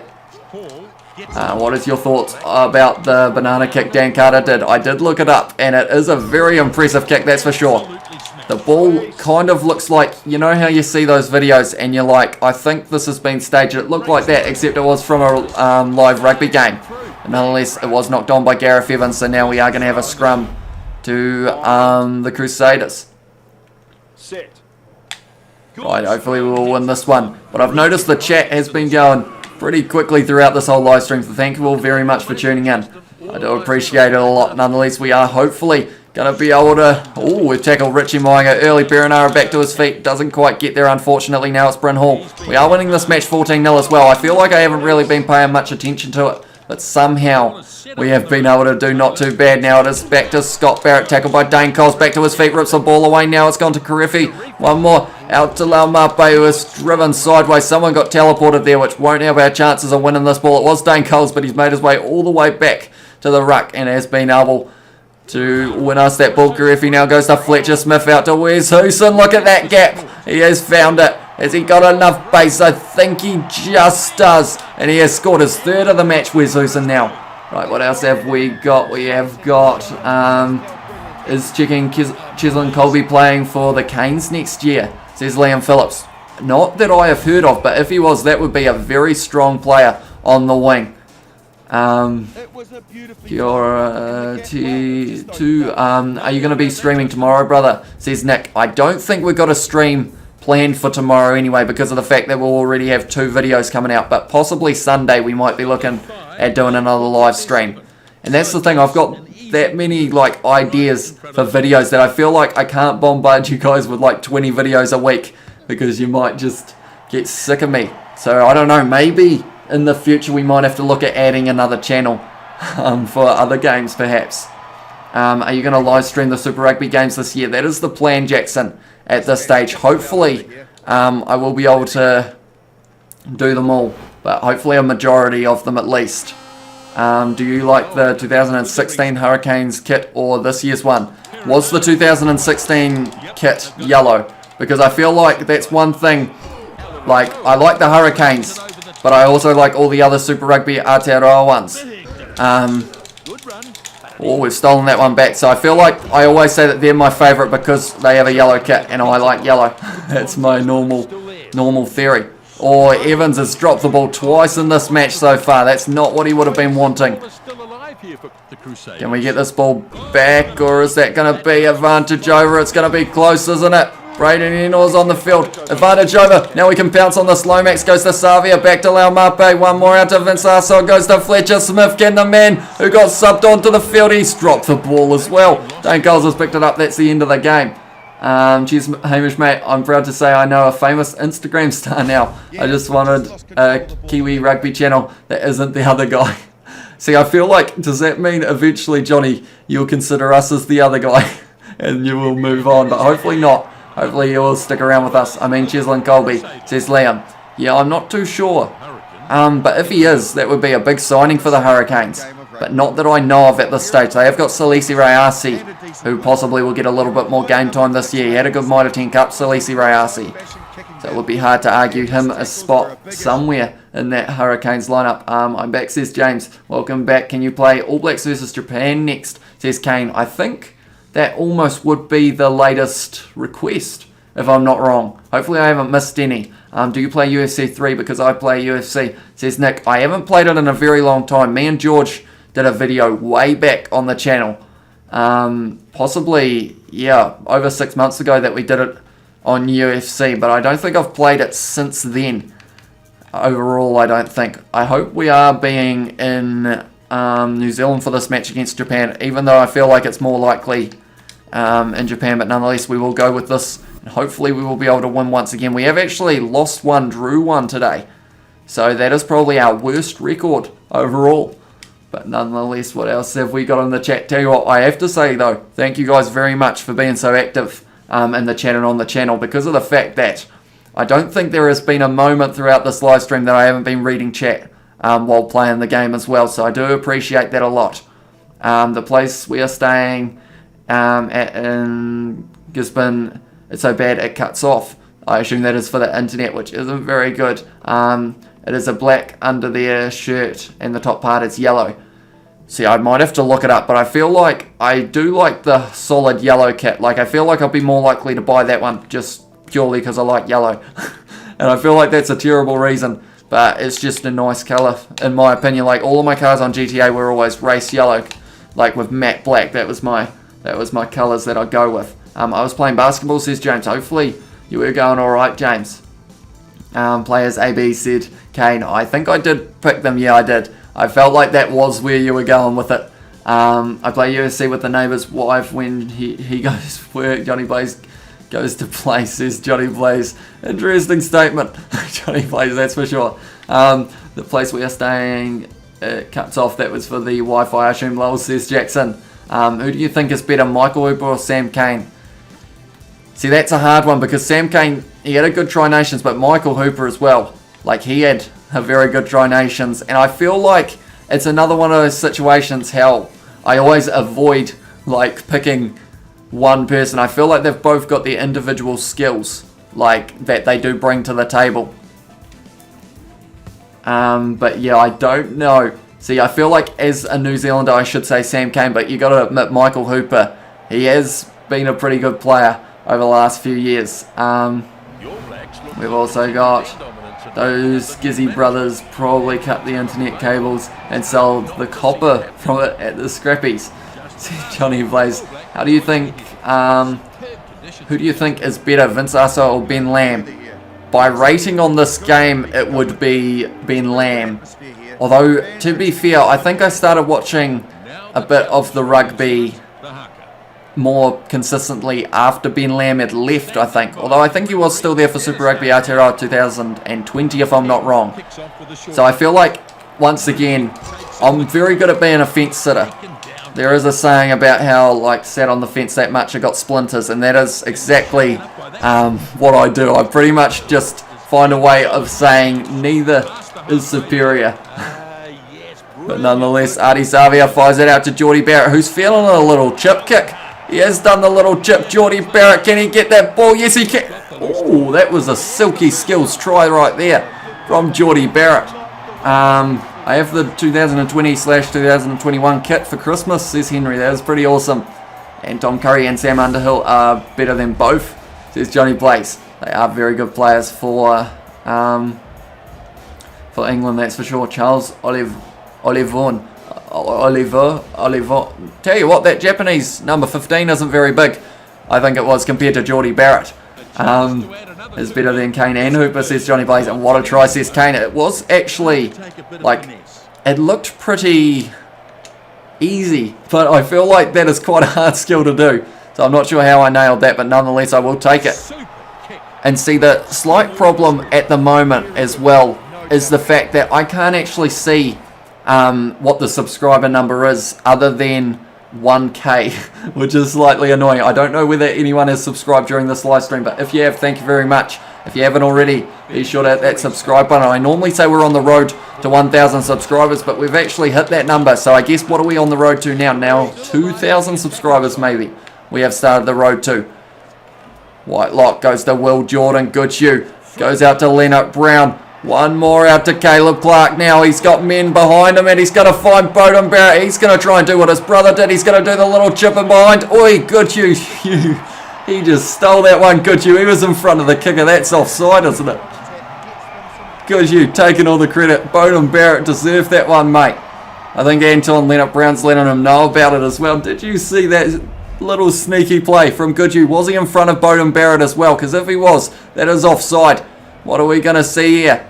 What is your thoughts about the banana kick Dan Carter did? I did look it up, and it is a very impressive kick, that's for sure. The ball kind of looks like, you know how you see those videos and you're like, I think this has been staged. It looked like that, except it was from a live rugby game. And nonetheless, it was knocked on by Gareth Evans, so now we are going to have a scrum to the Crusaders. Right, hopefully we will win this one. But I've noticed the chat has been going pretty quickly throughout this whole live stream, so thank you all very much for tuning in. I do appreciate it a lot. Nonetheless, we are hopefully going to be able to... Oh, we've tackled Richie Moinga early. Perenara back to his feet. Doesn't quite get there, unfortunately. Now it's Bryn Hall. We are winning this match 14-0 as well. I feel like I haven't really been paying much attention to it, but somehow we have been able to do not too bad. Now it is back to Scott Barrett, tackled by Dane Coles, back to his feet, rips the ball away. Now it's gone to Karefi. One more out to Laumape, who is driven sideways. Someone got teleported there, which won't have our chances of winning this ball. It was Dane Coles, but he's made his way all the way back to the ruck and has been able to win us that ball. Karefi now goes to Fletcher Smith, out to Wes Husa. Look at that gap. He has found it. Has he got enough base? I think he just does. And he has scored his third of the match, Wes Husa now. Right, what else have we got? We have got... is checking Cheslin Colby playing for the Canes next year, says Liam Phillips. Not that I have heard of, but if he was, that would be a very strong player on the wing. Kiora T2, are you going to be streaming tomorrow, brother? Says Nick. I don't think we've got a stream planned for tomorrow anyway, because of the fact that we'll already have 2 videos coming out, but possibly Sunday we might be looking at doing another live stream. And that's the thing, I've got that many like ideas for videos that I feel like I can't bombard you guys with like 20 videos a week, because you might just get sick of me. So I don't know, maybe in the future we might have to look at adding another channel for other games perhaps. Are you going to live stream the Super Rugby games this year? That is the plan, Jackson, at this stage. Hopefully I will be able to do them all, but hopefully a majority of them at least. Do you like the 2016 Hurricanes kit or this year's one? Was the 2016 kit yellow? Because I feel like that's one thing. Like, I like the Hurricanes, but I also like all the other Super Rugby Aotearoa ones. Oh, we've stolen that one back. So I feel like I always say that they're my favourite because they have a yellow kit and I like yellow. That's my normal theory. Or Evans has dropped the ball twice in this match so far. That's not what he would have been wanting. Can we get this ball back, or is that going to be advantage over? It's going to be close, isn't it? Braden Enor's on the field. Advantage over. Now we can pounce on this. Lomax goes to Savia. Back to Laumape. One more out to Vince Arso. Goes to Fletcher Smith. Can the man who got subbed onto the field. He's dropped the ball as well. Dane Coles has picked it up. That's the end of the game. Cheers, Hamish, mate. I'm proud to say I know a famous Instagram star now. I just wanted a Kiwi rugby channel that isn't the other guy. See, I feel like, does that mean eventually, Johnny, you'll consider us as the other guy and you will move on? But hopefully not. Hopefully you will stick around with us. I mean, Cheslin Colby, says Liam. Yeah, I'm not too sure. But if he is, that would be a big signing for the Hurricanes. But not that I know of at this stage. They have got Salisi Rayasi, who possibly will get a little bit more game time this year. He had a good Mitre 10 Cup, Salisi Rayasi. So it would be hard to argue him a spot somewhere in that Hurricanes lineup. I'm back, says James. Welcome back. Can you play All Blacks versus Japan next, says Kane. I think that almost would be the latest request, if I'm not wrong. Hopefully I haven't missed any. Do you play UFC 3? Because I play UFC, says Nick. I haven't played it in a very long time. Me and George did a video way back on the channel. Possibly, yeah, over 6 months ago that we did it on UFC, but I don't think I've played it since then. Overall, I don't think. I hope we are being in New Zealand for this match against Japan, even though I feel like it's more likely in Japan, but nonetheless we will go with this, and hopefully we will be able to win once again. We have actually lost one, drew one today, so that is probably our worst record overall. But nonetheless, what else have we got in the chat? Tell you what, I have to say though, thank you guys very much for being so active in the chat and on the channel, because of the fact that I don't think there has been a moment throughout this live stream that I haven't been reading chat while playing the game as well, so I do appreciate that a lot. The place we are staying at in Gisborne, it's so bad it cuts off. I assume that is for the internet, which isn't very good. It is a black under their shirt and the top part is yellow. See, I might have to look it up, but I feel like I do like the solid yellow kit. Like, I feel like I'll be more likely to buy that one just purely because I like yellow. And I feel like that's a terrible reason, but it's just a nice colour, in my opinion. Like, all of my cars on GTA were always race yellow, like with matte black. That was my colours that I go with. I was playing basketball, says James. Hopefully you were going alright, James. Players AB, said Kane. I think I did pick them. Yeah, I did. I felt like that was where you were going with it. I play UFC with the neighbour's wife when he goes to work. Johnny Blaze goes to play, says Johnny Blaze. Interesting statement. Johnny Blaze, that's for sure. The place we are staying cuts off. That was for the Wi-Fi, I assume. Lowell, says Jackson. Who do you think is better, Michael Hooper or Sam Cane? See, that's a hard one, because Sam Cane, he had a good Tri-Nations, but Michael Hooper as well. Like, he had a very good Tri-Nations, and I feel like it's another one of those situations how I always avoid, like, picking one person. I feel like they've both got their individual skills, like, that they do bring to the table. But yeah, I don't know. See, I feel like as a New Zealander I should say Sam Cane, but you got to admit Michael Hooper, he has been a pretty good player over the last few years. We've also got those Gizzy brothers probably cut the internet cables and sold the copper from it at the scrappies. Johnny Blaze, how do you think, who do you think is better, Vince Aso or Ben Lamb? By rating on this game, it would be Ben Lamb. Although, to be fair, I think I started watching a bit of the rugby more consistently after Ben Lamb had left, I think. Although I think he was still there for Super Rugby Aotearoa 2020, if I'm not wrong. So I feel like, once again, I'm very good at being a fence sitter. There is a saying about how, like, sat on the fence that much, I got splinters, and that is exactly what I do. I pretty much just find a way of saying neither is superior. But nonetheless, Artie Xavier fires it out to Geordie Barrett, who's feeling a little chip kick. He has done the little chip. Geordie Barrett, can he get that ball? Yes, he can. Oh, that was a silky skills try right there from Geordie Barrett. I have the 2020/2021 kit for Christmas, says Henry. That was pretty awesome. And Tom Curry and Sam Underhill are better than both, says Johnny Blaze. They are very good players for England, that's for sure. Charles Oliver. Tell you what, that Japanese number 15 isn't very big. I think it was compared to Geordie Barrett. Is better than Kane and Hooper, says Johnny Blaze. And what a try, says Kane. It was actually, like, it looked pretty easy, but I feel like that is quite a hard skill to do. So I'm not sure how I nailed that, but nonetheless I will take it. And see, the slight problem at the moment as well is the fact that I can't actually see what the subscriber number is other than 1k, which is slightly annoying. I don't know whether anyone has subscribed during this live stream, but if you have, thank you very much. If you haven't already, be sure to hit that subscribe button. I normally say we're on the road to 1,000 subscribers, but we've actually hit that number. So I guess, what are we on the road to now? Now 2,000 subscribers maybe we have started the road to. Whitelock goes to Will Jordan. Good shoe. Goes out to Leonard Brown. One more out to Caleb Clark now. He's got men behind him and he's going to find Bowden Barrett. He's going to try and do what his brother did. He's going to do the little chip in behind. Oi, good you. He just stole that one, good you. He was in front of the kicker. That's offside, isn't it? Good you, taking all the credit. Bowden Barrett deserved that one, mate. I think Anton Leonard Brown's letting him know about it as well. Did you see that little sneaky play from Goodhue? Was he in front of Bowden Barrett as well? Because if he was, that is offside. What are we going to see here?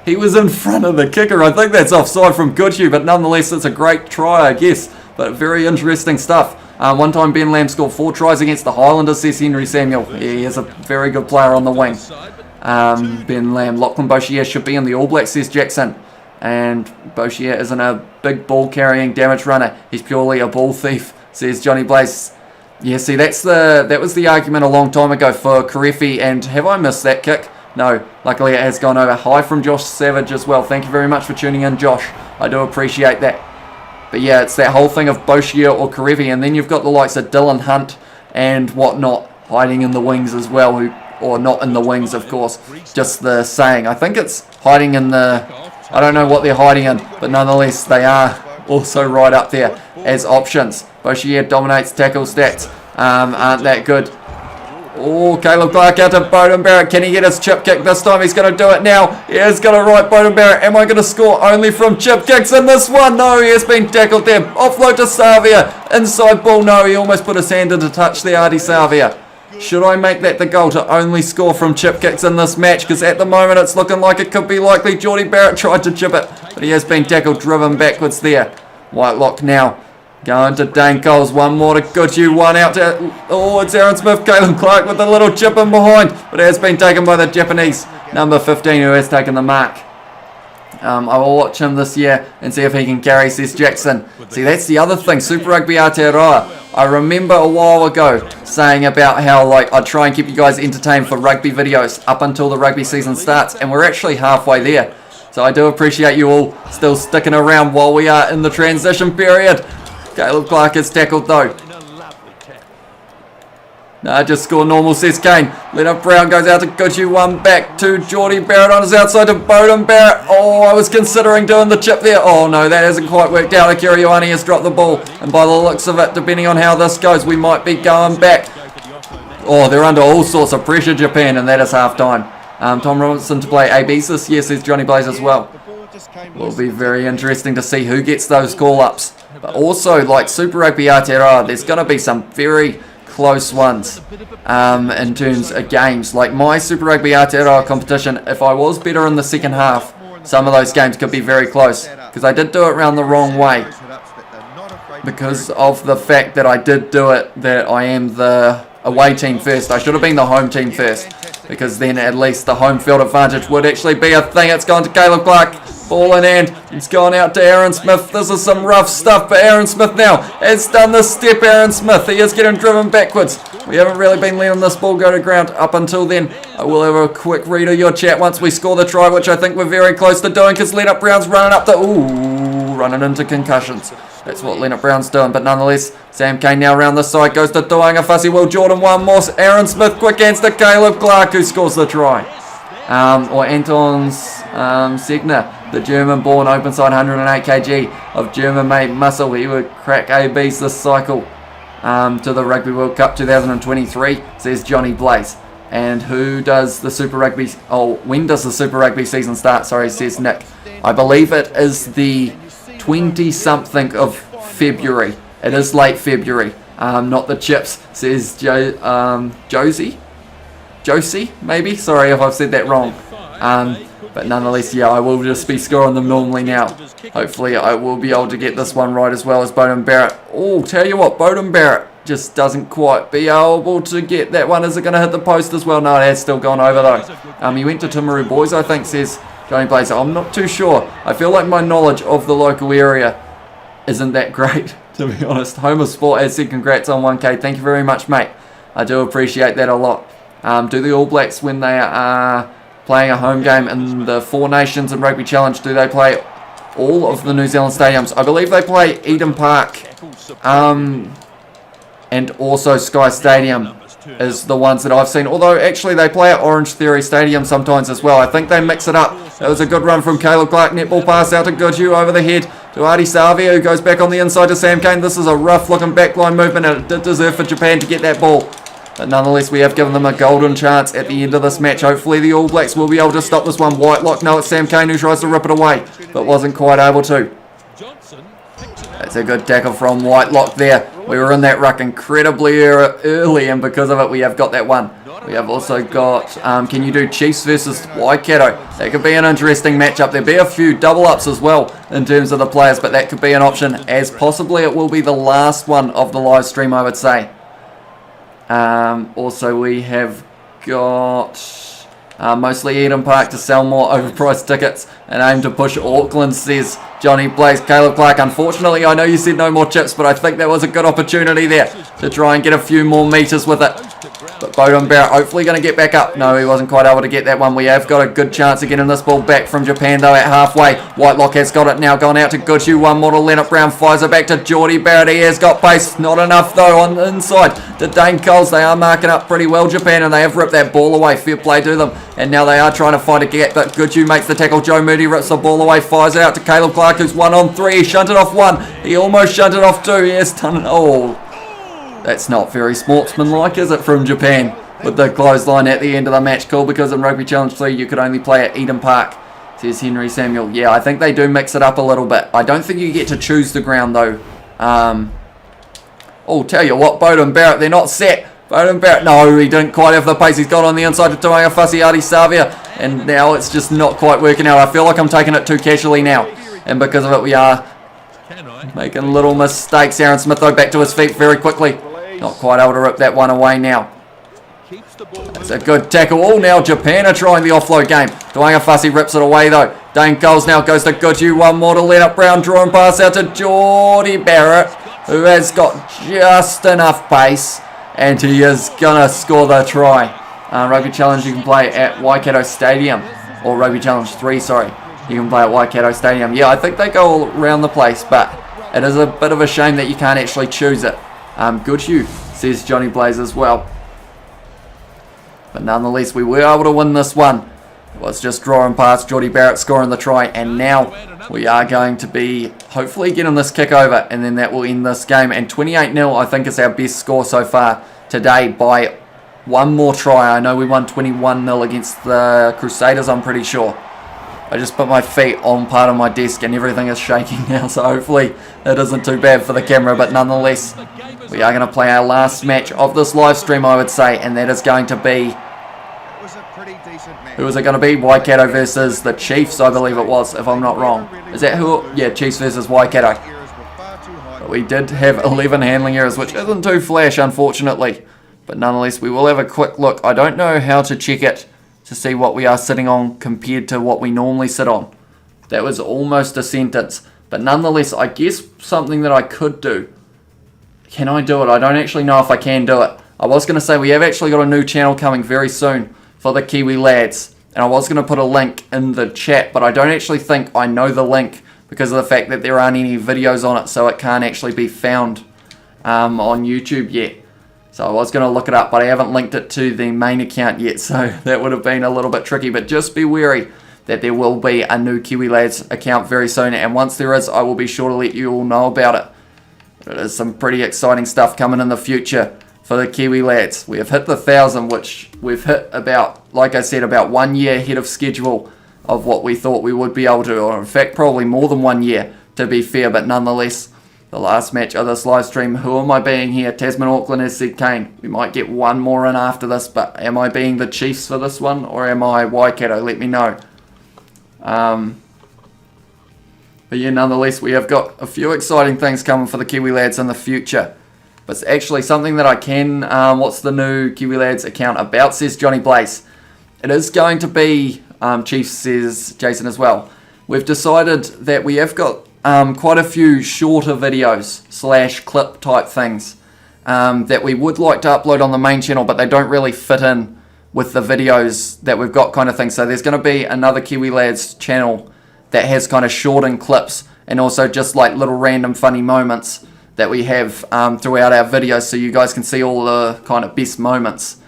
He was in front of the kicker. I think that's offside from Goodhue, but nonetheless, it's a great try, I guess. But very interesting stuff. One time Ben Lamb scored 4 tries against the Highlanders, says Henry Samuel. He is a very good player on the wing. Ben Lamb. Lachlan Boshier should be in the All Blacks, says Jackson. And Boshier isn't a big ball carrying damage runner. He's purely a ball thief, says Johnny Blaze. Yeah, see, that was the argument a long time ago for Karefi. And have I missed that kick? No, luckily it has gone over. High from Josh Savage as well. Thank you very much for tuning in, Josh. I do appreciate that. But yeah, it's that whole thing of Boshier or Karevi, and then you've got the likes of Dylan Hunt and whatnot hiding in the wings as well, or not in the wings, of course, just the saying. I think it's hiding in the, I don't know what they're hiding in, but nonetheless, they are also right up there as options. Boshier dominates tackle stats, aren't that good. Oh, Caleb Clark out to Bowden Barrett. Can he get his chip kick this time? He's going to do it now. He is going to right Bowden Barrett. Am I going to score only from chip kicks in this one? No, he has been tackled there. Offload to Savia. Inside ball. No, he almost put his hand in to touch the Artie Savia. Should I make that the goal to only score from chip kicks in this match? Because at the moment it's looking like it could be likely. Geordie Barrett tried to chip it, but he has been tackled, driven backwards there. Whitelock now. Going to Dane Coles, one more to Goodhue, one out to, oh, it's Aaron Smith, Caleb Clark with a little chip in behind, but it has been taken by the Japanese, number 15, who has taken the mark. I will watch him this year and see if he can carry, says Jackson. See, that's the other thing, Super Rugby Aotearoa. I remember a while ago saying about how, like, I'd try and keep you guys entertained for rugby videos up until the rugby season starts, and we're actually halfway there. So I do appreciate you all still sticking around while we are in the transition period. Caleb Clark is tackled though. No, just score normal, says Kane. Leonard Brown goes out to Goodhue, one back to Geordie Barrett on his outside to Bowden Barrett. Oh, I was considering doing the chip there. Oh no, that hasn't quite worked out. Akira Ioane has dropped the ball. And by the looks of it, depending on how this goes, we might be going back. Oh, they're under all sorts of pressure, Japan, and that is half time. Tom Robinson to play ABs this year, says Johnny Blaze as well. Will be very interesting to see who gets those call-ups. But also, like Super Rugby Aotearoa, there's going to be some very close ones in terms of games. Like my Super Rugby Aotearoa competition, if I was better in the second half, some of those games could be very close. Because I did do it around the wrong way. Because of the fact that I did do it, that I am the away team first. I should have been the home team first. Because then at least the home field advantage would actually be a thing. It's gone to Caleb Clark. Ball in hand. It's gone out to Aaron Smith. This is some rough stuff, but Aaron Smith now has done the step. Aaron Smith, he is getting driven backwards. We haven't really been letting this ball go to ground up until then. I will have a quick read of your chat once we score the try, which I think we're very close to doing, because Leonard Brown's running up the... Ooh, running into concussions. That's what Leonard Brown's doing, but nonetheless, Sam Kane now around the side, goes to Doanga Fussy Will Jordan, one more. Aaron Smith, quick hands to Caleb Clark, who scores the try. Or Anton's Segner, the German-born open side 108 kg of German-made muscle. He would crack ABs this cycle to the Rugby World Cup 2023, says Johnny Blaze. And who does the Super Rugby... Oh, when does the Super Rugby season start? Sorry, says Nick. I believe it is the 20-something of February. It is late February. Not the chips, says Josie, maybe? Sorry if I've said that wrong. But nonetheless, yeah, I will just be scoring them normally now. Hopefully I will be able to get this one right as well as Bowden Barrett. Oh, tell you what, Bowden Barrett just doesn't quite be able to get that one. Is it going to hit the post as well? No, it has still gone over though. He went to Timaru Boys, I think, says Johnny Blazer. I'm not too sure. I feel like my knowledge of the local area isn't that great, to be honest. Homer Sport has said congrats on 1K. Thank you very much, mate. I do appreciate that a lot. Do the All Blacks, when they are playing a home game in the Four Nations and Rugby Challenge, do they play all of the New Zealand stadiums? I believe they play Eden Park and also Sky Stadium is the ones that I've seen. Although, actually, they play at Orange Theory Stadium sometimes as well. I think they mix it up. That was a good run from Caleb Clark. Netball pass out to Goodhue over the head to Adi Savia, who goes back on the inside to Sam Kane. This is a rough-looking backline movement, and it did deserve for Japan to get that ball. But nonetheless, we have given them a golden chance at the end of this match. Hopefully, the All Blacks will be able to stop this one. Whitelock, no, it's Sam Kane who tries to rip it away, but wasn't quite able to. That's a good tackle from Whitelock there. We were in that ruck incredibly early, and because of it, we have got that one. We have also got, can you do Chiefs versus Waikato? That could be an interesting matchup. There'll be a few double-ups as well in terms of the players, but that could be an option, as possibly it will be the last one of the live stream, I would say. Also, we have got mostly Eden Park to sell more overpriced tickets and aim to push Auckland, says Johnny Blaze. Caleb Clark, unfortunately, I know you said no more chips, but I think that was a good opportunity there to try and get a few more meters with it. But Bowden Barrett hopefully going to get back up. No, he wasn't quite able to get that one. We have got a good chance of getting this ball back from Japan, though, at halfway. Whitelock has got it now, gone out to Goodhue. One more to Leonard Brown. Fires it back to Geordie Barrett. He has got pace. Not enough, though, on the inside to Dane Coles. They are marking up pretty well, Japan, and they have ripped that ball away. Fair play to them. And now they are trying to find a gap, but Goodhue makes the tackle. Joe Moody rips the ball away, fires it out to Caleb Clark, who's 1-on-3. He shunted off one. He almost shunted off two. He has done it. Oh, that's not very sportsmanlike, is it, from Japan? With the clothesline at the end of the match. Cool, because in Rugby Challenge 3 you could only play at Eden Park, says Henry Samuel. Yeah, I think they do mix it up a little bit. I don't think you get to choose the ground, though. Oh, tell you what, Bowden Barrett, they're not set. Bowden Barrett, no, he didn't quite have the pace. He's got on the inside to Tuanga Fasiati Savia, and now it's just not quite working out. I feel like I'm taking it too casually now, and because of it we are making little mistakes. Aaron Smith, though, back to his feet very quickly. Not quite able to rip that one away now. That's a good tackle. Oh, now Japan are trying the offload game. Tuanga Fasi rips it away, though. Dane Coles now goes to Goodhue. One more to Leonard Brown. Drawing pass out to Geordie Barrett, who has got just enough pace, and he is going to score the try. Rugby Challenge you can play at Waikato Stadium, or Rugby Challenge 3, sorry. You can play at Waikato Stadium. Yeah, I think they go all around the place, but it is a bit of a shame that you can't actually choose it. Goodhue, says Johnny Blaze as well. But nonetheless, we were able to win this one. It was just drawing past Geordie Barrett scoring the try, and now we are going to be hopefully getting this kick over, and then that will end this game. And 28-0 I think is our best score so far today by one more try. I know we won 21-0 against the Crusaders, I'm pretty sure. I just put my feet on part of my desk and everything is shaking now, so hopefully it isn't too bad for the camera. But nonetheless, we are going to play our last match of this live stream, I would say, and that is going to be, who is it going to be? Waikato versus the Chiefs, I believe it was, if I'm not wrong. Is that who? Yeah, Chiefs versus Waikato. But we did have 11 handling errors, which isn't too flash, unfortunately. But nonetheless, we will have a quick look. I don't know how to check it to see what we are sitting on compared to what we normally sit on. That was almost a sentence. But nonetheless, I guess something that I could do. Can I do it? I don't actually know if I can do it. I was going to say we have actually got a new channel coming very soon for the Kiwi lads. And I was going to put a link in the chat, but I don't actually think I know the link because of the fact that there aren't any videos on it, so it can't actually be found on YouTube yet. So I was going to look it up, but I haven't linked it to the main account yet, so that would have been a little bit tricky. But just be wary that there will be a new Kiwi Lads account very soon, and once there is, I will be sure to let you all know about it. But it is some pretty exciting stuff coming in the future for the Kiwi Lads. We have hit the 1,000, which we've hit about, like I said, about 1 year ahead of schedule of what we thought we would be able to, or in fact probably more than 1 year to be fair. But nonetheless, the last match of this live stream, who am I being here? Tasman Auckland has said Kane. We might get one more in after this, but am I being the Chiefs for this one, or am I Waikato? Let me know. But yeah, nonetheless, we have got a few exciting things coming for the Kiwi Lads in the future. But it's actually something that I can, what's the new Kiwi Lads account about, says Johnny Blaze. It is going to be, Chiefs, says Jason as well. We've decided that we have got quite a few shorter videos / clip type things that we would like to upload on the main channel, but they don't really fit in with the videos that we've got, kind of thing. So there's going to be another Kiwi Lads channel that has kind of shortened clips and also just like little random funny moments that we have throughout our videos, so you guys can see all the kind of best moments.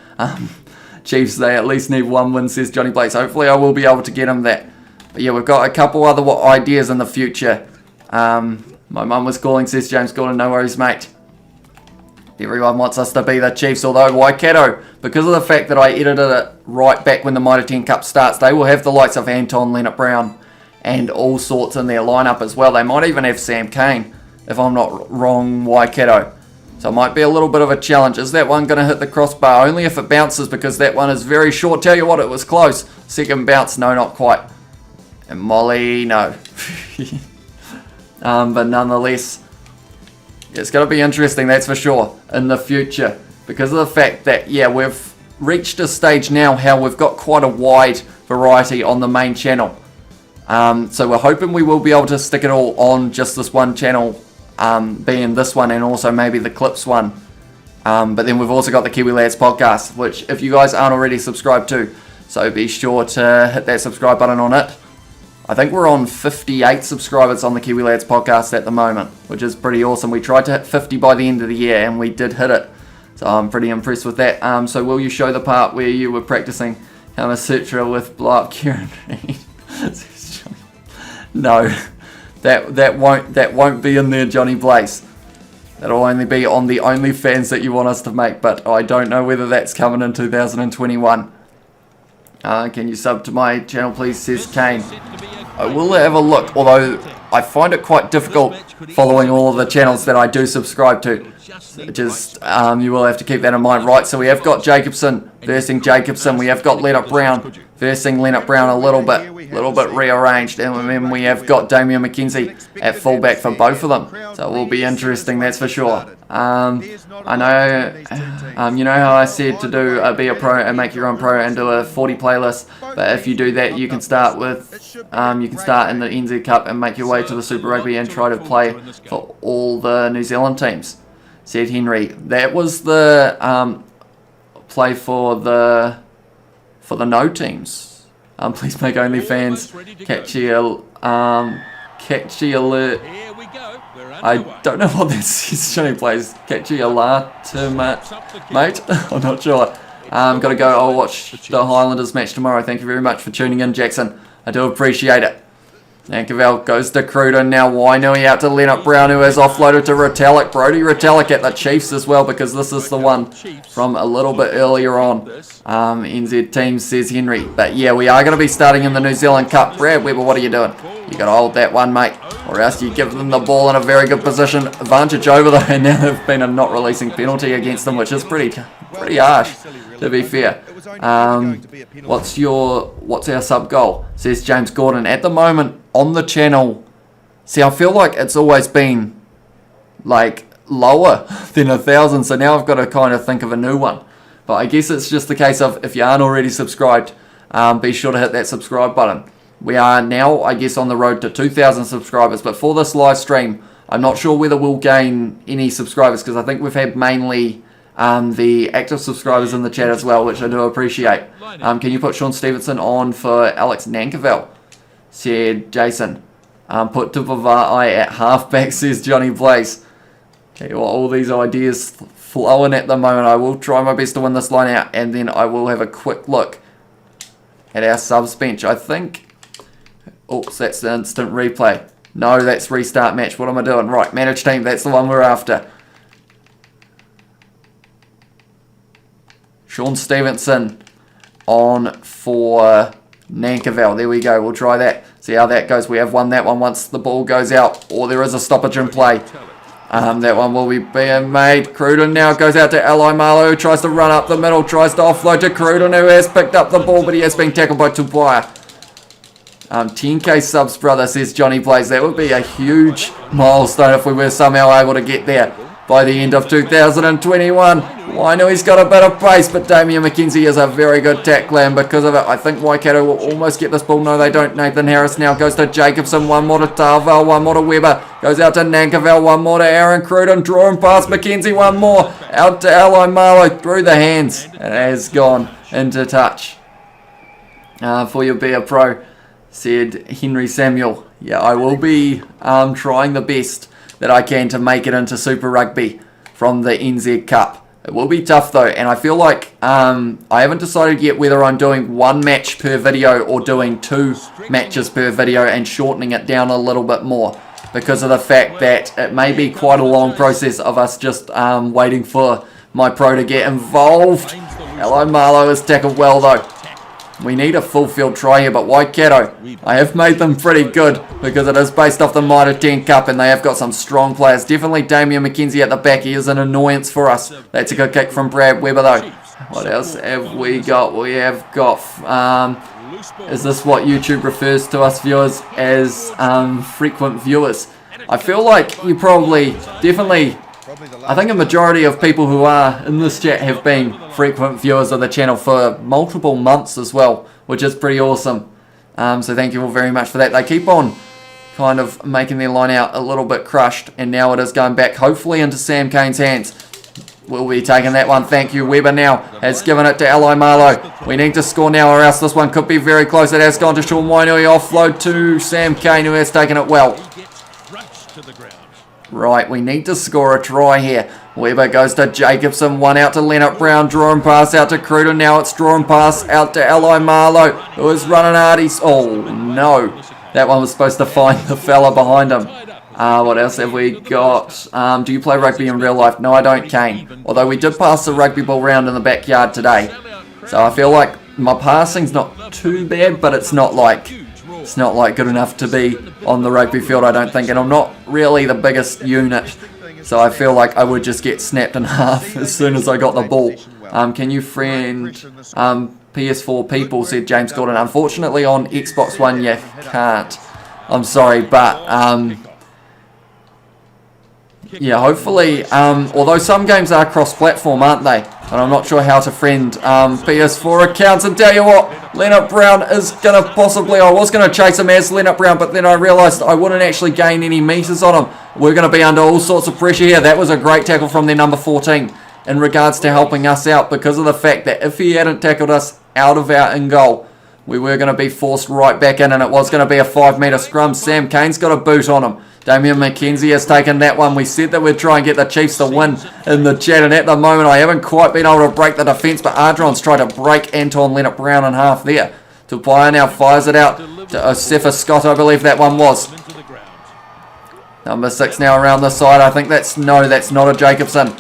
Chiefs, they at least need one win, says Johnny Blaze. Hopefully I will be able to get him that. But yeah, we've got a couple other ideas in the future. My mum was calling, says James Gordon. No worries, mate. Everyone wants us to be the Chiefs, although Waikato, because of the fact that I edited it right back when the Mitre 10 Cup starts, they will have the likes of Anton Leonard-Brown and all sorts in their lineup as well. They might even have Sam Cane, if I'm not wrong, Waikato. So it might be a little bit of a challenge. Is that one going to hit the crossbar? Only if it bounces, because that one is very short. Tell you what, it was close. Second bounce, no, not quite. And Molly, no. But nonetheless, it's going to be interesting, that's for sure, in the future. Because of the fact that, yeah, we've reached a stage now how we've got quite a wide variety on the main channel. So we're hoping we will be able to stick it all on just this one channel, being this one and also maybe the Clips one. But then we've also got the Kiwi Lads podcast, which if you guys aren't already subscribed to, so be sure to hit that subscribe button on it. I think we're on 58 subscribers on the Kiwi Lads podcast at the moment, which is pretty awesome. We tried to hit 50 by the end of the year and we did hit it. So I'm pretty impressed with that. So will you show the part where you were practicing Kama Sutra with blow up Kieran Reid? No, that won't be in there, Johnny Blaze. That'll only be on the OnlyFans that you want us to make, but I don't know whether that's coming in 2021. Can you sub to my channel, please, says Kane. I will have a look, although I find it quite difficult following all of the channels that I do subscribe to. Just, you will have to keep that in mind. Right, so we have got Jacobson versing Jacobson. We have got Leonard-Brown versing Leonard-Brown a little bit rearranged. And then we have got Damian McKenzie at fullback for both of them. So it will be interesting, that's for sure. I know, you know how I said to do be a pro and make your own pro and do a 40 playlist. But if you do that, you can start with, you can start in the NZ Cup and make your way to the Super Rugby and try to play for all the New Zealand teams, said Henry. That was the play for the no teams. Please make OnlyFans catchy alert. I don't know what that says. Johnny plays catchy alert, mate. I'm not sure. Got to go. I'll watch the Highlanders match tomorrow. Thank you very much for tuning in, Jackson. I do appreciate it. Nankerville goes to Cruden now. Wainui out to Leonard-Brown, who has offloaded to Retallick. Brody Retallick at the Chiefs as well, because this is the one from a little bit earlier on. NZ team, says Henry. But yeah, we are going to be starting in the New Zealand Cup. Brad Weber, what are you doing? You got to hold that one, mate, or else you give them the ball in a very good position. Advantage over them, and now there's been a not releasing penalty against them, which is pretty harsh, to be fair. What's our sub goal, says James Gordon. At the moment on the channel, see, I feel like it's always been like lower than 1,000, so now I've got to kind of think of a new one. But I guess it's just the case of, if you aren't already subscribed, be sure to hit that subscribe button. We are now, I guess, on the road to 2,000 subscribers, but for this live stream, I'm not sure whether we'll gain any subscribers, because I think we've had mainly the active subscribers in the chat as well, which I do appreciate. Can you put Sean Stevenson on for Alex Nankerville, said Jason. Put Tupavai at halfback, says Johnny Blaze. Tell you what, all these ideas flowing at the moment. I will try my best to win this line out, and then I will have a quick look at our subs bench. I think, oops, that's the instant replay. No, that's restart match. What am I doing? Right, manage team, that's the one we're after. Sean Stevenson on for Nankerville. There we go. We'll try that. See how that goes. We have won that one once the ball goes out, or there is a stoppage in play. That one will be being made. Cruden now goes out to Eli Marlow, who tries to run up the middle, tries to offload to Cruden, who has picked up the ball, but he has been tackled by Tupaya. 10k subs, brother, says Johnny Blaze. That would be a huge milestone if we were somehow able to get there by the end of 2021. I know he's got a bit of pace, but Damian McKenzie is a very good tackler, and because of it, I think Waikato will almost get this ball. No, they don't. Nathan Harris now goes to Jacobson, one more to Tarval, one more to Weber, goes out to Nankerville, one more to Aaron Cruden, drawing past McKenzie, one more, out to Eli Marlow, through the hands, and it has gone into touch. For your Be a Pro, said Henry Samuel. Yeah, I will be trying the best that I can to make it into Super Rugby from the NZ Cup. It will be tough though, and I feel like I haven't decided yet whether I'm doing 1 match per video or doing 2 matches per video and shortening it down a little bit more, because of the fact that it may be quite a long process of us just waiting for my pro to get involved. Hello, Marlowe has tackled well though. We need a full field try here, but Waikato, I have made them pretty good because it is based off the Mitre 10 Cup and they have got some strong players. Definitely Damian McKenzie at the back. He is an annoyance for us. That's a good kick from Brad Weber though. What else have we got? We have got, is this what YouTube refers to us viewers as frequent viewers? I feel like you probably, definitely, I think a majority of people who are in this chat have been frequent viewers of the channel for multiple months as well, which is pretty awesome. So thank you all very much for that. They keep on kind of making their line out a little bit crushed, and now it is going back hopefully into Sam Kane's hands. We'll be taking that one. Thank you. Weber now has given it to Eli Marlowe. We need to score now or else this one could be very close. It has gone to Sean Wainui. Offload to Sam Kane, who has taken it well. Right, we need to score a try here. Weber goes to Jacobson, one out to Leonard Brown, draw and pass out to Cruder. Now it's draw and pass out to Eli Marlowe, who is running hard. Oh no, that one was supposed to find the fella behind him. What else have we got? Do you play rugby in real life? No, I don't, Kane. Although we did pass the rugby ball round in the backyard today. So I feel like my passing's not too bad, but it's not like good enough to be on the rugby field, I don't think, and I'm not really the biggest unit, so I feel like I would just get snapped in half as soon as I got the ball. Can you friend PS4 people, said James Gordon. Unfortunately on Xbox One you can't. I'm sorry, but yeah, hopefully, although some games are cross-platform, aren't they? And I'm not sure how to friend PS4 accounts. And tell you what, Leonard Brown is going to possibly, I was going to chase him as Leonard Brown, but then I realised I wouldn't actually gain any metres on him. We're going to be under all sorts of pressure here. That was a great tackle from their number 14 in regards to helping us out, because of the fact that if he hadn't tackled us out of our in goal, we were going to be forced right back in, and it was going to be a 5-metre scrum. Sam Kane's got a boot on him. Damian McKenzie has taken that one. We said that we'd try and get the Chiefs to win in the chat, and at the moment I haven't quite been able to break the defence, but Ardron's tried to break Anton Leonard Brown in half there. Tupaia now fires it out to Cephas Scott, I believe that one was. Number 6 now around the side. I think that's not a Jacobson.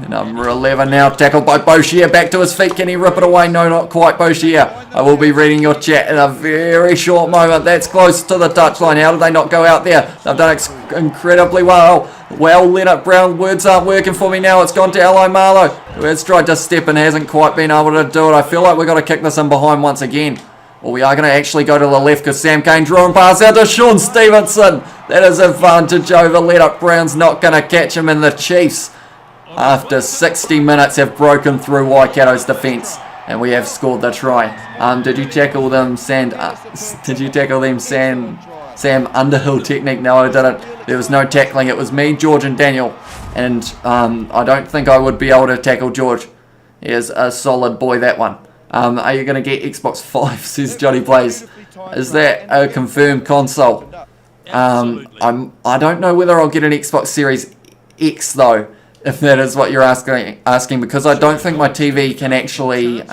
Number 11 now, tackled by Boshier, back to his feet. Can he rip it away? No, not quite, Boshier. I will be reading your chat in a very short moment. That's close to the touchline. How did they not go out there? They've done incredibly well. Well, Leonard Brown, words aren't working for me now. It's gone to Eli Marlowe, who has tried to step and hasn't quite been able to do it. I feel like we've got to kick this in behind once again. Or we are going to actually go to the left, because Sam Kane draw and pass out to Sean Stevenson. That is advantage over Leonard Brown's not going to catch him, in the Chiefs, after 60 minutes, have broken through Waikato's defence, and we have scored the try. Did you tackle them, Sam Underhill technique? No, I didn't. There was no tackling. It was me, George, and Daniel, and I don't think I would be able to tackle George. He is a solid boy, that one. Are you going to get Xbox 5? Says Johnny Plays. Is that a confirmed console? I don't know whether I'll get an Xbox Series X though, if that is what you're asking, because I don't think my TV can actually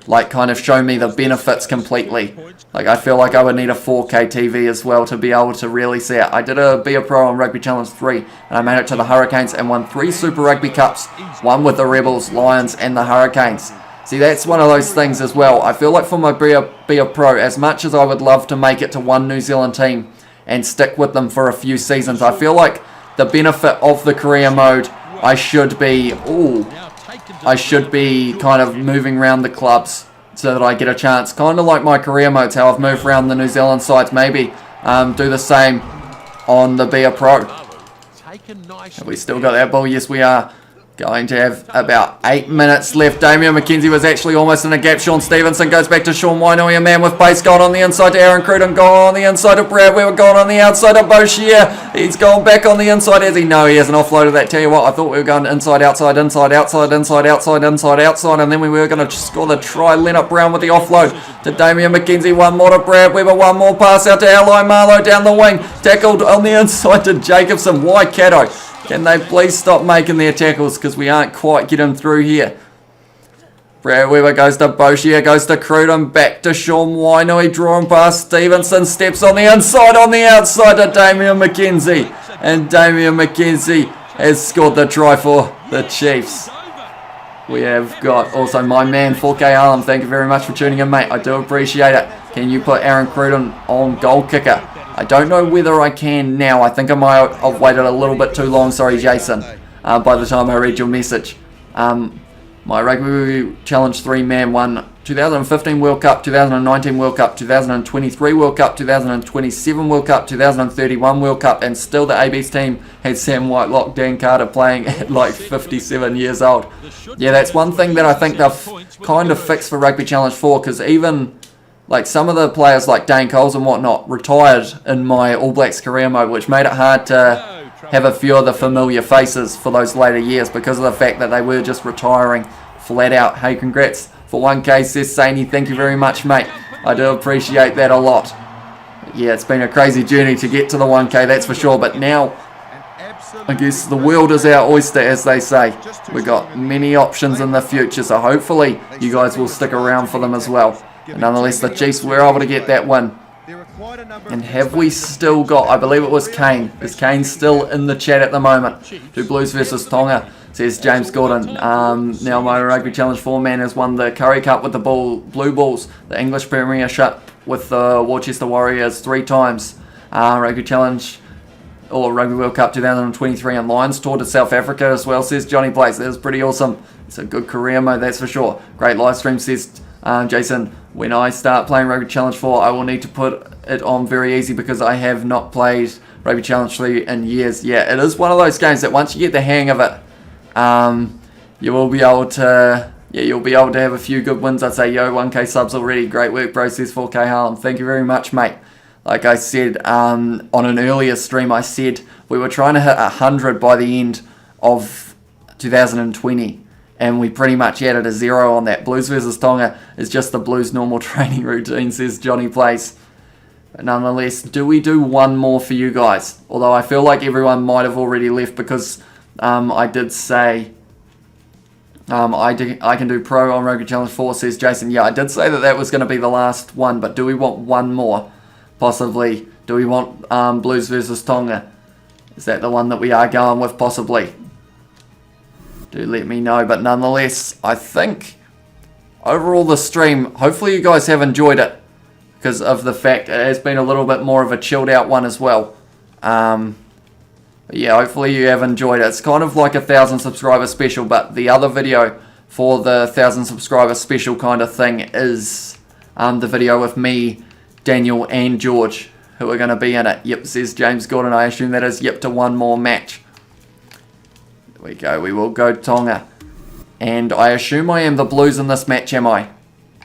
like kind of show me the benefits completely. Like, I feel like I would need a 4K TV as well to be able to really see it. I did Be a Pro on Rugby Challenge 3, and I made it to the Hurricanes and won 3 Super Rugby Cups, one with the Rebels, Lions and the Hurricanes. See, that's one of those things as well. I feel like for my Be a Pro, as much as I would love to make it to one New Zealand team and stick with them for a few seasons, I feel like the benefit of the career mode, I should be kind of moving around the clubs so that I get a chance, kind of like my career modes, how I've moved around the New Zealand sides. Maybe do the same on the Be a Pro. Have we still got that ball? Yes, we are. Going to have about 8 minutes left. Damien McKenzie was actually almost in a gap. Sean Stevenson goes back to Sean Wainui, a man with pace, gone on the inside to Aaron Cruden, gone on the inside to Brad Weber, gone on the outside to Boshier. He's gone back on the inside. Has he? No, he hasn't offloaded that. Tell you what, I thought we were going inside, outside, inside, outside, inside, outside, inside, outside, and then we were going to score the try. Leonard Brown with the offload to Damien McKenzie. One more to Brad Weber. One more pass out to Ally Marlowe down the wing. Tackled on the inside to Jacobson. Waikato. Can they please stop making their tackles, because we aren't quite getting through here. Brad Weber goes to Boshier, goes to Cruden, back to Sean Wainui, drawing past Stevenson, steps on the inside, on the outside to Damien McKenzie. And Damien McKenzie has scored the try for the Chiefs. We have got also my man 4K Harlem. Thank you very much for tuning in, mate. I do appreciate it. Can you put Aaron Cruden on goal kicker? I don't know whether I can now. I think I might have waited a little bit too long. Sorry, Jason. By the time I read your message. My Rugby Challenge 3-man won 2015 World Cup, 2019 World Cup, 2023 World Cup, 2027 World Cup, 2031 World Cup, and still the AB's team had Sam Whitelock, Dan Carter playing at like 57 years old. Yeah, that's one thing that I think they've kind of fixed for Rugby Challenge 4, because even like some of the players like Dane Coles and whatnot retired in my All Blacks career mode, which made it hard to have a few of the familiar faces for those later years because of the fact that they were just retiring flat out. Hey, congrats for 1K, says Saini. Thank you very much, mate. I do appreciate that a lot. Yeah, it's been a crazy journey to get to the 1K, that's for sure. But now, I guess the world is our oyster, as they say. We've got many options in the future, so hopefully you guys will stick around for them as well. But nonetheless, the Chiefs were able to get that win. And have we still got, I believe it was Kane. Is Kane still in the chat at the moment? To Blues versus Tonga, says James Gordon. Now my Rugby Challenge 4-man has won the Curry Cup with the Blue Bulls, the English Premiership with the Worcester Warriors 3 times, Rugby Challenge or Rugby World Cup 2023 and Lions Tour to South Africa as well, says Johnny Blakes. That is pretty awesome. It's a good career mode, that's for sure. Great live stream, says Jason. When I start playing Rugby Challenge 4, I will need to put it on very easy because I have not played Rugby Challenge 3 in years. Yeah, it is one of those games that once you get the hang of it, you will be able to, you'll be able to have a few good wins. I'd say, yo, 1K subs already. Great work, bro, says 4K Harlem. Thank you very much, mate. Like I said on an earlier stream, I said we were trying to hit 100 by the end of 2020. And we pretty much added a 0 on that. Blues versus Tonga is just the Blues normal training routine, says Johnny Place. But nonetheless, do we do one more for you guys? Although I feel like everyone might have already left because I did say I can do pro on Rugby Challenge 4, says Jason. Yeah, I did say that was going to be the last one, but do we want one more? Possibly. Do we want Blues versus Tonga? Is that the one that we are going with? Possibly. Do let me know. But nonetheless, I think overall the stream, hopefully you guys have enjoyed it because of the fact it has been a little bit more of a chilled out one as well. But yeah, hopefully you have enjoyed it. It's kind of like a 1,000 subscriber special, but the other video for the 1,000 subscriber special kind of thing is the video with me, Daniel and George, who are going to be in it. Yep, says James Gordon. I assume that is yep to one more match. There we go. We will go Tonga. And I assume I am the Blues in this match, am I?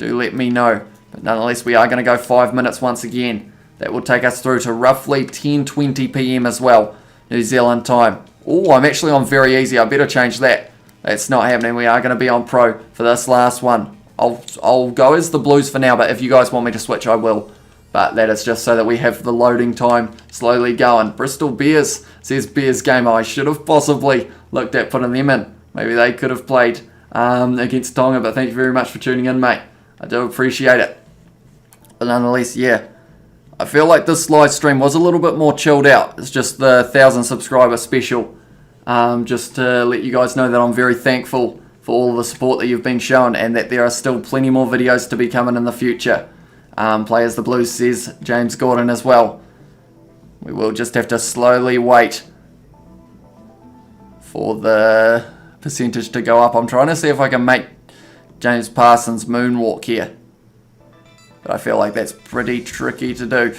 Do let me know. But nonetheless, we are going to go 5 minutes once again. That will take us through to roughly 10:20 PM as well, New Zealand time. Oh, I'm actually on very easy. I better change that. That's not happening. We are going to be on pro for this last one. I'll go as the Blues for now, but if you guys want me to switch, I will. But that is just so that we have the loading time slowly going. Bristol Bears, says Bears Gamer. I should have possibly looked at putting them in. Maybe they could have played against Tonga, but thank you very much for tuning in, mate. I do appreciate it. But nonetheless, yeah. I feel like this live stream was a little bit more chilled out. It's just the 1,000 subscriber special. Just to let you guys know that I'm very thankful for all the support that you've been shown and that there are still plenty more videos to be coming in the future. Play as the Blues, says James Gordon as well. We will just have to slowly wait for the percentage to go up. I'm trying to see if I can make James Parsons moonwalk here. But I feel like that's pretty tricky to do.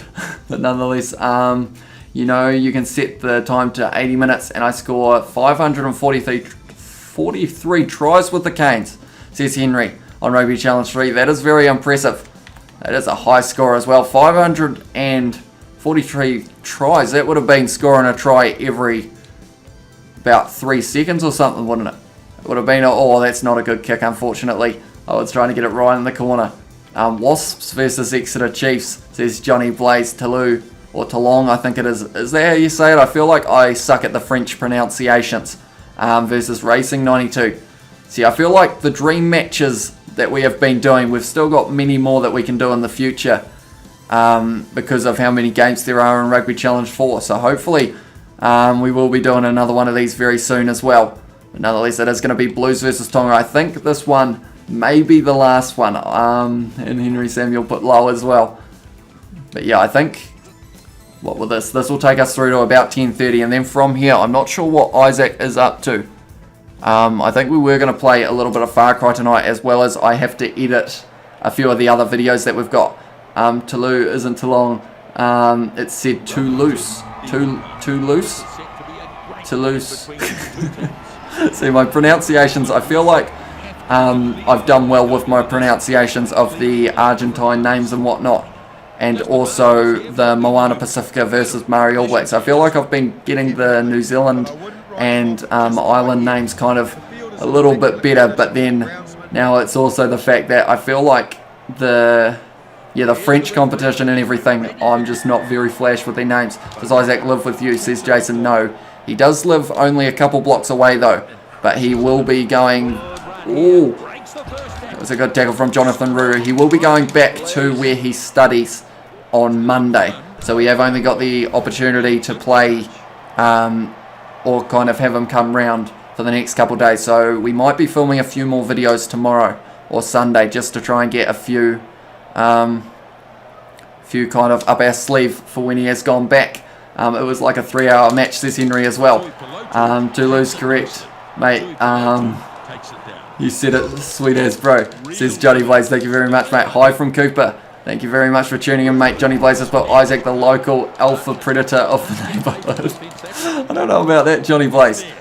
But nonetheless, you know, you can set the time to 80 minutes and I score 543 43 tries with the Canes, says Henry on Rugby Challenge 3. That is very impressive. That is a high score as well. 543 tries. That would have been scoring a try every about 3 seconds or something, wouldn't it? It would have been, oh, that's not a good kick, unfortunately. I was trying to get it right in the corner. Wasps versus Exeter Chiefs, says Johnny Blaze Talou, or Talong, I think it is. Is that how you say it? I feel like I suck at the French pronunciations. Versus Racing 92. See, I feel like the dream matches that we have been doing, we've still got many more that we can do in the future because of how many games there are in Rugby Challenge 4. So hopefully we will be doing another one of these very soon as well. But nonetheless, it is going to be Blues versus Tonga. I think this one may be the last one. And Henry Samuel put low as well. But yeah, I think, what will this will take us through to about 10:30, and then from here, I'm not sure what Isaac is up to. I think we were going to play a little bit of Far Cry tonight, as well as I have to edit a few of the other videos that we've got. Toulouse isn't too long. It said too loose. Too loose? Toulouse. See, my pronunciations, I feel like I've done well with my pronunciations of the Argentine names and whatnot. And also the Moana Pacifica versus Maori All Blacks. I feel like I've been getting the New Zealand and island names kind of a little bit better, but then now it's also the fact that I feel like the French competition and everything, I'm just not very flash with their names. Does Isaac live with you, says Jason? No. He does live only a couple blocks away though, but he will be going... Ooh, that was a good tackle from Jonathan Ruru. He will be going back to where he studies on Monday. So we have only got the opportunity to play or kind of have him come round for the next couple of days. So we might be filming a few more videos tomorrow or Sunday just to try and get a few kind of up our sleeve for when he has gone back. It was like a 3-hour match, says Henry as well. Toulouse correct, mate. You said it sweet as, bro, says Johnny Blaze. Thank you very much, mate. Hi from Cooper. Thank you very much for tuning in, mate. Johnny Blaze as well. Isaac, the local alpha predator of the neighbourhood. I don't know about that, Johnny Blaze. He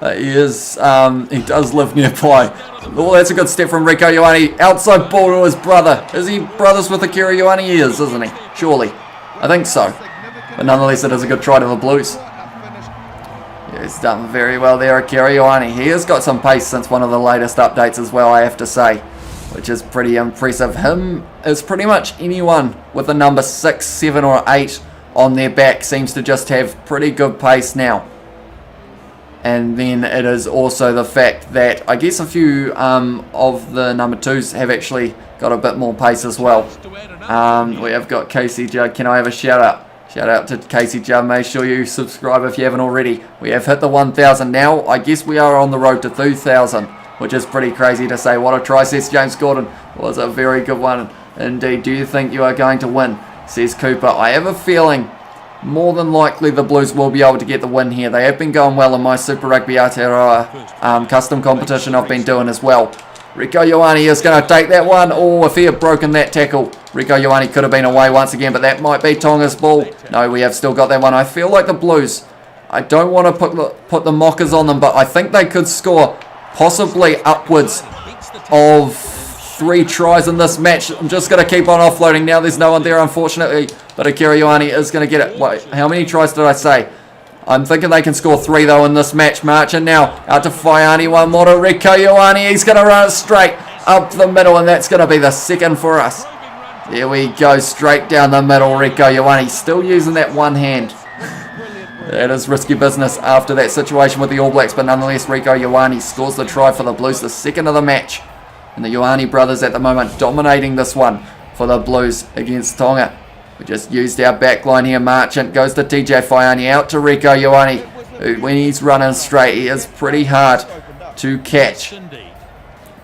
is, he does live nearby. Oh, that's a good step from Rieko Ioane. Outside ball to his brother. Is he brothers with Akira Ioane? He is, isn't he? Surely. I think so. But nonetheless, it is a good try to the Blues. He's done very well there, Akira Ioane. He has got some pace since one of the latest updates as well, I have to say, which is pretty impressive. Him is pretty much anyone with a number 6, 7 or 8 on their back seems to just have pretty good pace now. And then it is also the fact that I guess a few of the number 2s have actually got a bit more pace as well. We have got Casey Judd. Can I have a shout out? Shout out to Casey Judd. Make sure you subscribe if you haven't already. We have hit the 1,000 now. I guess we are on the road to 2,000, which is pretty crazy to say. What a try, says James Gordon. Was a very good one indeed. Do you think you are going to win, says Cooper? I have a feeling more than likely the Blues will be able to get the win here. They have been going well in my Super Rugby Aotearoa custom competition I've been doing as well. Rieko Ioane is going to take that one. Oh, if he had broken that tackle, Rieko Ioane could have been away once again, but that might be Tonga's ball. No, we have still got that one. I feel like the Blues, I don't want to put the mockers on them, but I think they could score possibly upwards of 3 tries in this match. I'm just going to keep on offloading now. There's no one there, unfortunately, but Akira Ioane is going to get it. Wait, how many tries did I say? I'm thinking they can score 3 though in this match. Marching now out to Faiani. One more to Rieko Ioane. He's going to run it straight up the middle, and that's going to be the second for us. There we go, straight down the middle. Rieko Ioane still using that one hand. That is risky business after that situation with the All Blacks, but nonetheless Rieko Ioane scores the try for the Blues, the second of the match. And the Ioane brothers at the moment dominating this one for the Blues against Tonga. We just used our back line here. Marchant goes to TJ Faiani, out to Rieko Ioane, who, when he's running straight, he is pretty hard to catch.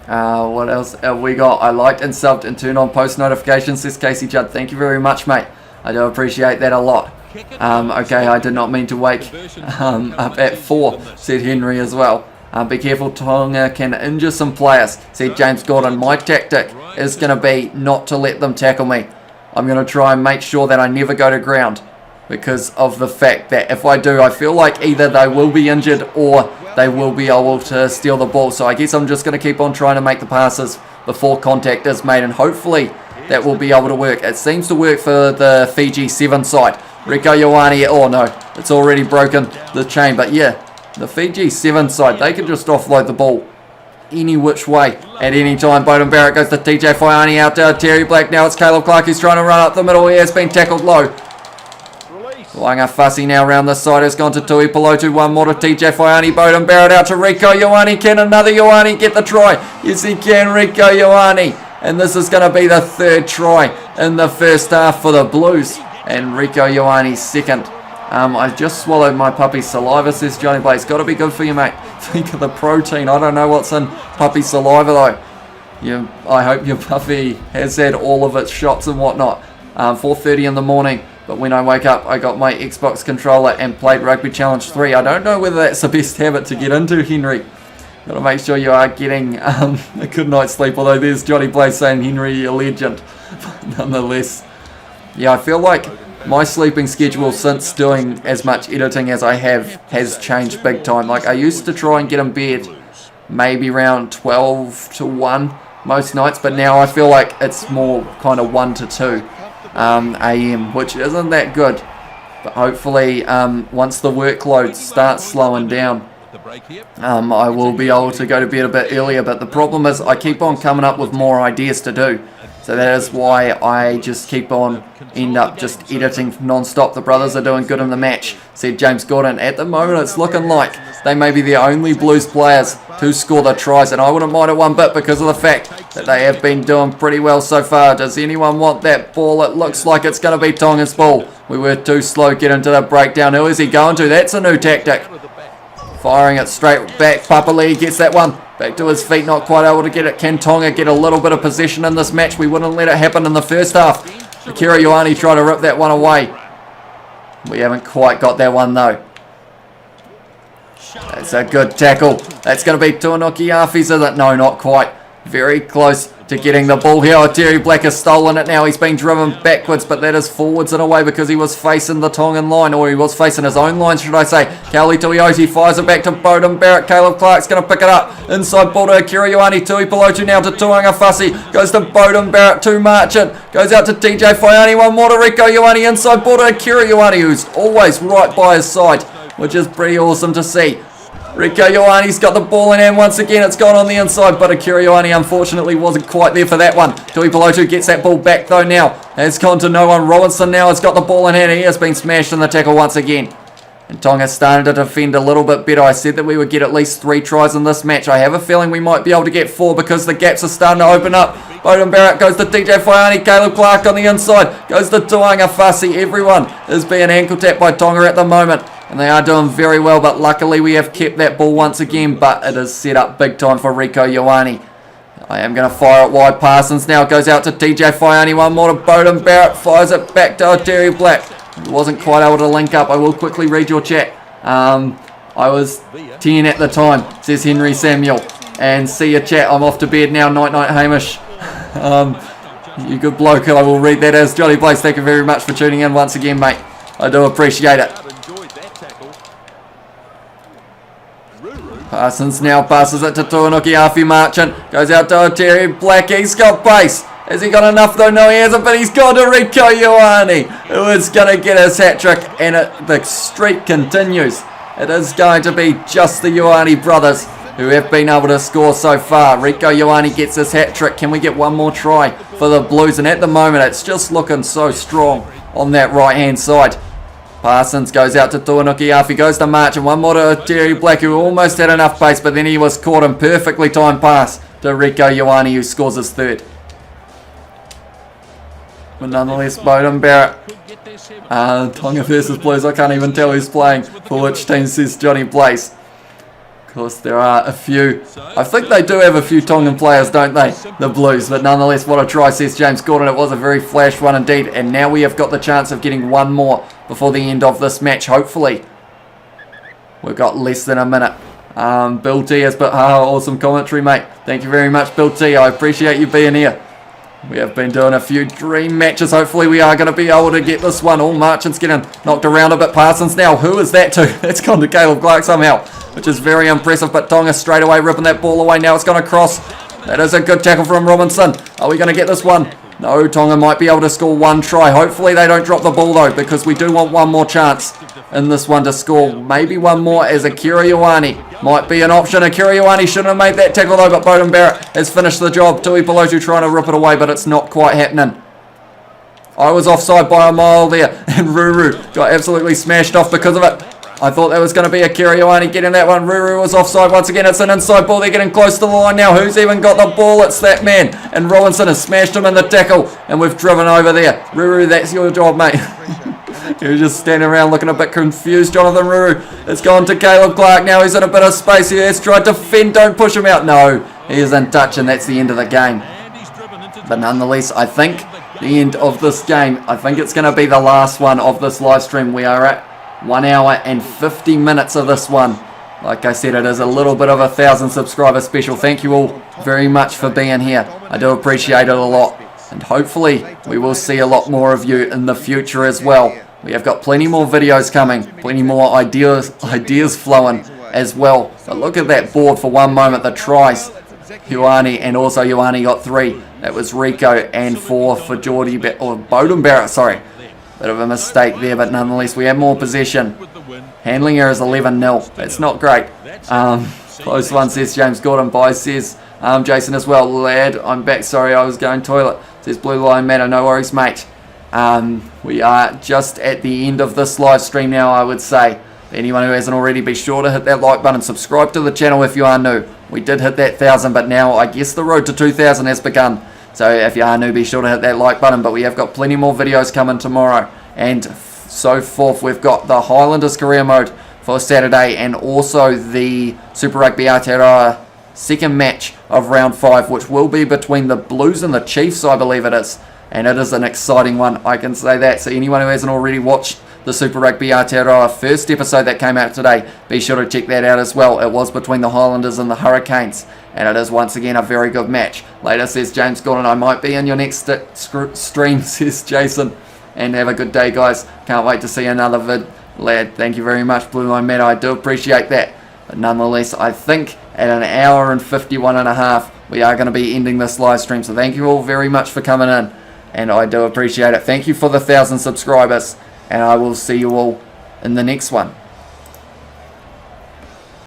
What else have we got? I liked and subbed and turned on post notifications, says Casey Judd. Thank you very much, mate. I do appreciate that a lot. Okay, I did not mean to wake up at 4, said Henry as well. Be careful, Tonga can injure some players, said James Gordon. My tactic is going to be not to let them tackle me. I'm going to try and make sure that I never go to ground, because of the fact that if I do, I feel like either they will be injured or they will be able to steal the ball. So I guess I'm just going to keep on trying to make the passes before contact is made, and hopefully that will be able to work. It seems to work for the Fiji 7 side. Rieko Ioane, oh no, it's already broken the chain. But yeah, the Fiji 7 side, they can just offload the ball any which way at any time. Bowden Barrett goes to TJ Faiani, out to Terry Black. Now it's Caleb Clark who's trying to run up the middle. He has been tackled low. Wanga Fussy now round the side, has gone to Tui Pelotu. One more to TJ Faiani. Bowden Barrett out to Rieko Ioane. Can another Ioane get the try? Yes he can, Rieko Ioane. And this is going to be the 3rd try in the first half for the Blues. And Rieko Ioane's 2nd. I just swallowed my puppy's saliva, says Johnny Blaze. Got to be good for you, mate. Think of the protein. I don't know what's in puppy saliva, though. I hope your puppy has had all of its shots and whatnot. 4:30 in the morning. But when I wake up, I got my Xbox controller and played Rugby Challenge 3. I don't know whether that's the best habit to get into, Henry. Got to make sure you are getting a good night's sleep. Although there's Johnny Blaze saying Henry a legend. But nonetheless, yeah, I feel like my sleeping schedule since doing as much editing as I have has changed big time. Like I used to try and get in bed maybe around 12 to 1 most nights, but now I feel like it's more kind of 1 to 2 a.m., which isn't that good. But hopefully once the workload starts slowing down, I will be able to go to bed a bit earlier. But the problem is I keep on coming up with more ideas to do. So that is why I just keep on end up just editing non-stop. The brothers are doing good in the match, said James Gordon. At the moment it's looking like they may be the only Blues players to score the tries, and I wouldn't mind it one bit because of the fact that they have been doing pretty well so far. Does anyone want that ball? It looks like it's going to be Tonga's ball. We were too slow getting to the breakdown. Who is he going to? That's a new tactic. Firing it straight back. Papali gets that one. Back to his feet, not quite able to get it. Can Tonga get a little bit of possession in this match? We wouldn't let it happen in the first half. Akira Ioane tried to rip that one away. We haven't quite got that one though. That's a good tackle. That's going to be Tuanuki Afi's, is it? No, not quite. Very close to getting the ball here. Oh, Terry Black has stolen it now. He's been driven backwards, but that is forwards in a way because he was facing the Tongan line, or he was facing his own line, should I say. Kauli Tuioti fires it back to Bowden Barrett. Caleb Clark's going to pick it up. Inside ball to Akira Ioane. Tui Pelotu now to Tuanga Fussy. Goes to Bowden Barrett to Marchant. Goes out to TJ Faiani. One more to Rieko Ioane. Inside ball to Akira Ioane, who's always right by his side, which is pretty awesome to see. Rieko Ioane's got the ball in hand once again. It's gone on the inside, but Akira Ioane unfortunately wasn't quite there for that one. Tui Pelotu gets that ball back though now. It's gone to no one. Robinson now has got the ball in hand. He has been smashed in the tackle once again. And Tonga started to defend a little bit better. I said that we would get at least 3 tries in this match. I have a feeling we might be able to get 4 because the gaps are starting to open up. Bowden Barrett goes to TJ Faiani. Caleb Clark on the inside. Goes to Tuanga Fussy. Everyone is being ankle tapped by Tonga at the moment. And they are doing very well, but luckily we have kept that ball once again. But it is set up big time for Rieko Ioane. I am going to fire it wide. Parsons now goes out to TJ Faiani. One more to Bowden Barrett. Fires it back to Terry Black. He wasn't quite able to link up. I will quickly read your chat. I was 10 at the time, says Henry Samuel. And see your chat. I'm off to bed now. Night night, Hamish. You good bloke. I will read that as Johnny Blaze. Thank you very much for tuning in once again, mate. I do appreciate it. Parsons now passes it to Tuanuki Afi Marchant. Goes out to Terry Black. He's got pace. Has he got enough though? No, he hasn't, but he's gone to Rieko Ioane, who is going to get his hat-trick, and the streak continues. It is going to be just the Ioane brothers who have been able to score so far. Rieko Ioane gets his hat-trick. Can we get one more try for the Blues? And at the moment, it's just looking so strong on that right-hand side. Parsons goes out to Tuanuki Afi, goes to March, and one more to Terry Black, who almost had enough pace, but then he was caught in perfectly timed pass to Rieko Ioane, who scores his 3rd. But nonetheless, Bowden Barrett. Tonga versus Blues. I can't even tell who's playing for which team, says Johnny Blaze. Of course, there are a few. I think they do have a few Tongan players, don't they? The Blues. But nonetheless, what a try, says James Gordon. It was a very flash one indeed. And now we have got the chance of getting one more before the end of this match, hopefully. We've got less than a minute. Bill T has put awesome commentary, mate. Thank you very much, Bill T. I appreciate you being here. We have been doing a few dream matches. Hopefully we are going to be able to get this one. All Marchant's getting knocked around a bit. Parsons now. Who is that to? It's gone to Caleb Clark somehow. which is very impressive. But Tonga straight away ripping that ball away. Now it's going to cross. That is a good tackle from Robinson. Are we going to get this one? No, Tonga might be able to score one try. Hopefully they don't drop the ball though, because we do want one more chance in this one to score. Maybe one more, as Akira Ioane might be an option. Akira Ioane shouldn't have made that tackle though, but Bowden Barrett has finished the job. Tui Pelotu trying to rip it away, but it's not quite happening. I was offside by a mile there, and Ruru got absolutely smashed off because of it. I thought that was going to be Akira Ioane getting that one. Ruru was offside once again. It's an inside ball. They're getting close to the line now. Who's even got the ball? It's that man. And Robinson has smashed him in the tackle. And we've driven over there. Ruru, that's your job, mate. You're just standing around looking a bit confused. Jonathan Ruru. It's gone to Caleb Clark now. He's in a bit of space here. He's tried to fend. Don't push him out. No, he is in touch, and that's the end of the game. But nonetheless, I think the end of this game, I think it's going to be the last one of this live stream. We are at 1 hour and 50 minutes of this one. Like I said, it is a little bit of a 1,000 subscriber special. Thank you all very much for being here. I do appreciate it a lot. And hopefully we will see a lot more of you in the future as well. We have got plenty more videos coming, plenty more ideas flowing as well. But look at that board for one moment. The tries, Ioane, and also Ioane got 3. That was Rico, and 4 for Bowden Barrett, sorry. Bit of a mistake there, but nonetheless we have more possession. Handling error is 11-0. That's not great. Close one, says James Gordon. Bye, says Jason as well. Lad, I'm back. Sorry, I was going toilet. Says Blue Line Matter. No worries, mate. We are just at the end of this live stream now, I would say. Anyone who hasn't already, be sure to hit that like button. Subscribe to the channel if you are new. We did hit that 1,000, but now I guess the road to 2,000 has begun. So if you are new, be sure to hit that like button. But we have got plenty more videos coming tomorrow and so forth. We've got the Highlanders career mode for Saturday, and also the Super Rugby Aotearoa second match of round 5, which will be between the Blues and the Chiefs, I believe it is. And it is an exciting one, I can say that. So anyone who hasn't already watched the Super Rugby Aotearoa first episode that came out today, be sure to check that out as well. It was between the Highlanders and the Hurricanes, and it is once again a very good match. Later, says James Gordon. I might be in your next stream, says Jason. And have a good day, guys. Can't wait to see another vid. Lad, thank you very much, Blue Line Matter. I do appreciate that. But nonetheless, I think at 1 hour and 51.5, we are going to be ending this live stream. So thank you all very much for coming in, and I do appreciate it. Thank you for the 1,000 subscribers, and I will see you all in the next one.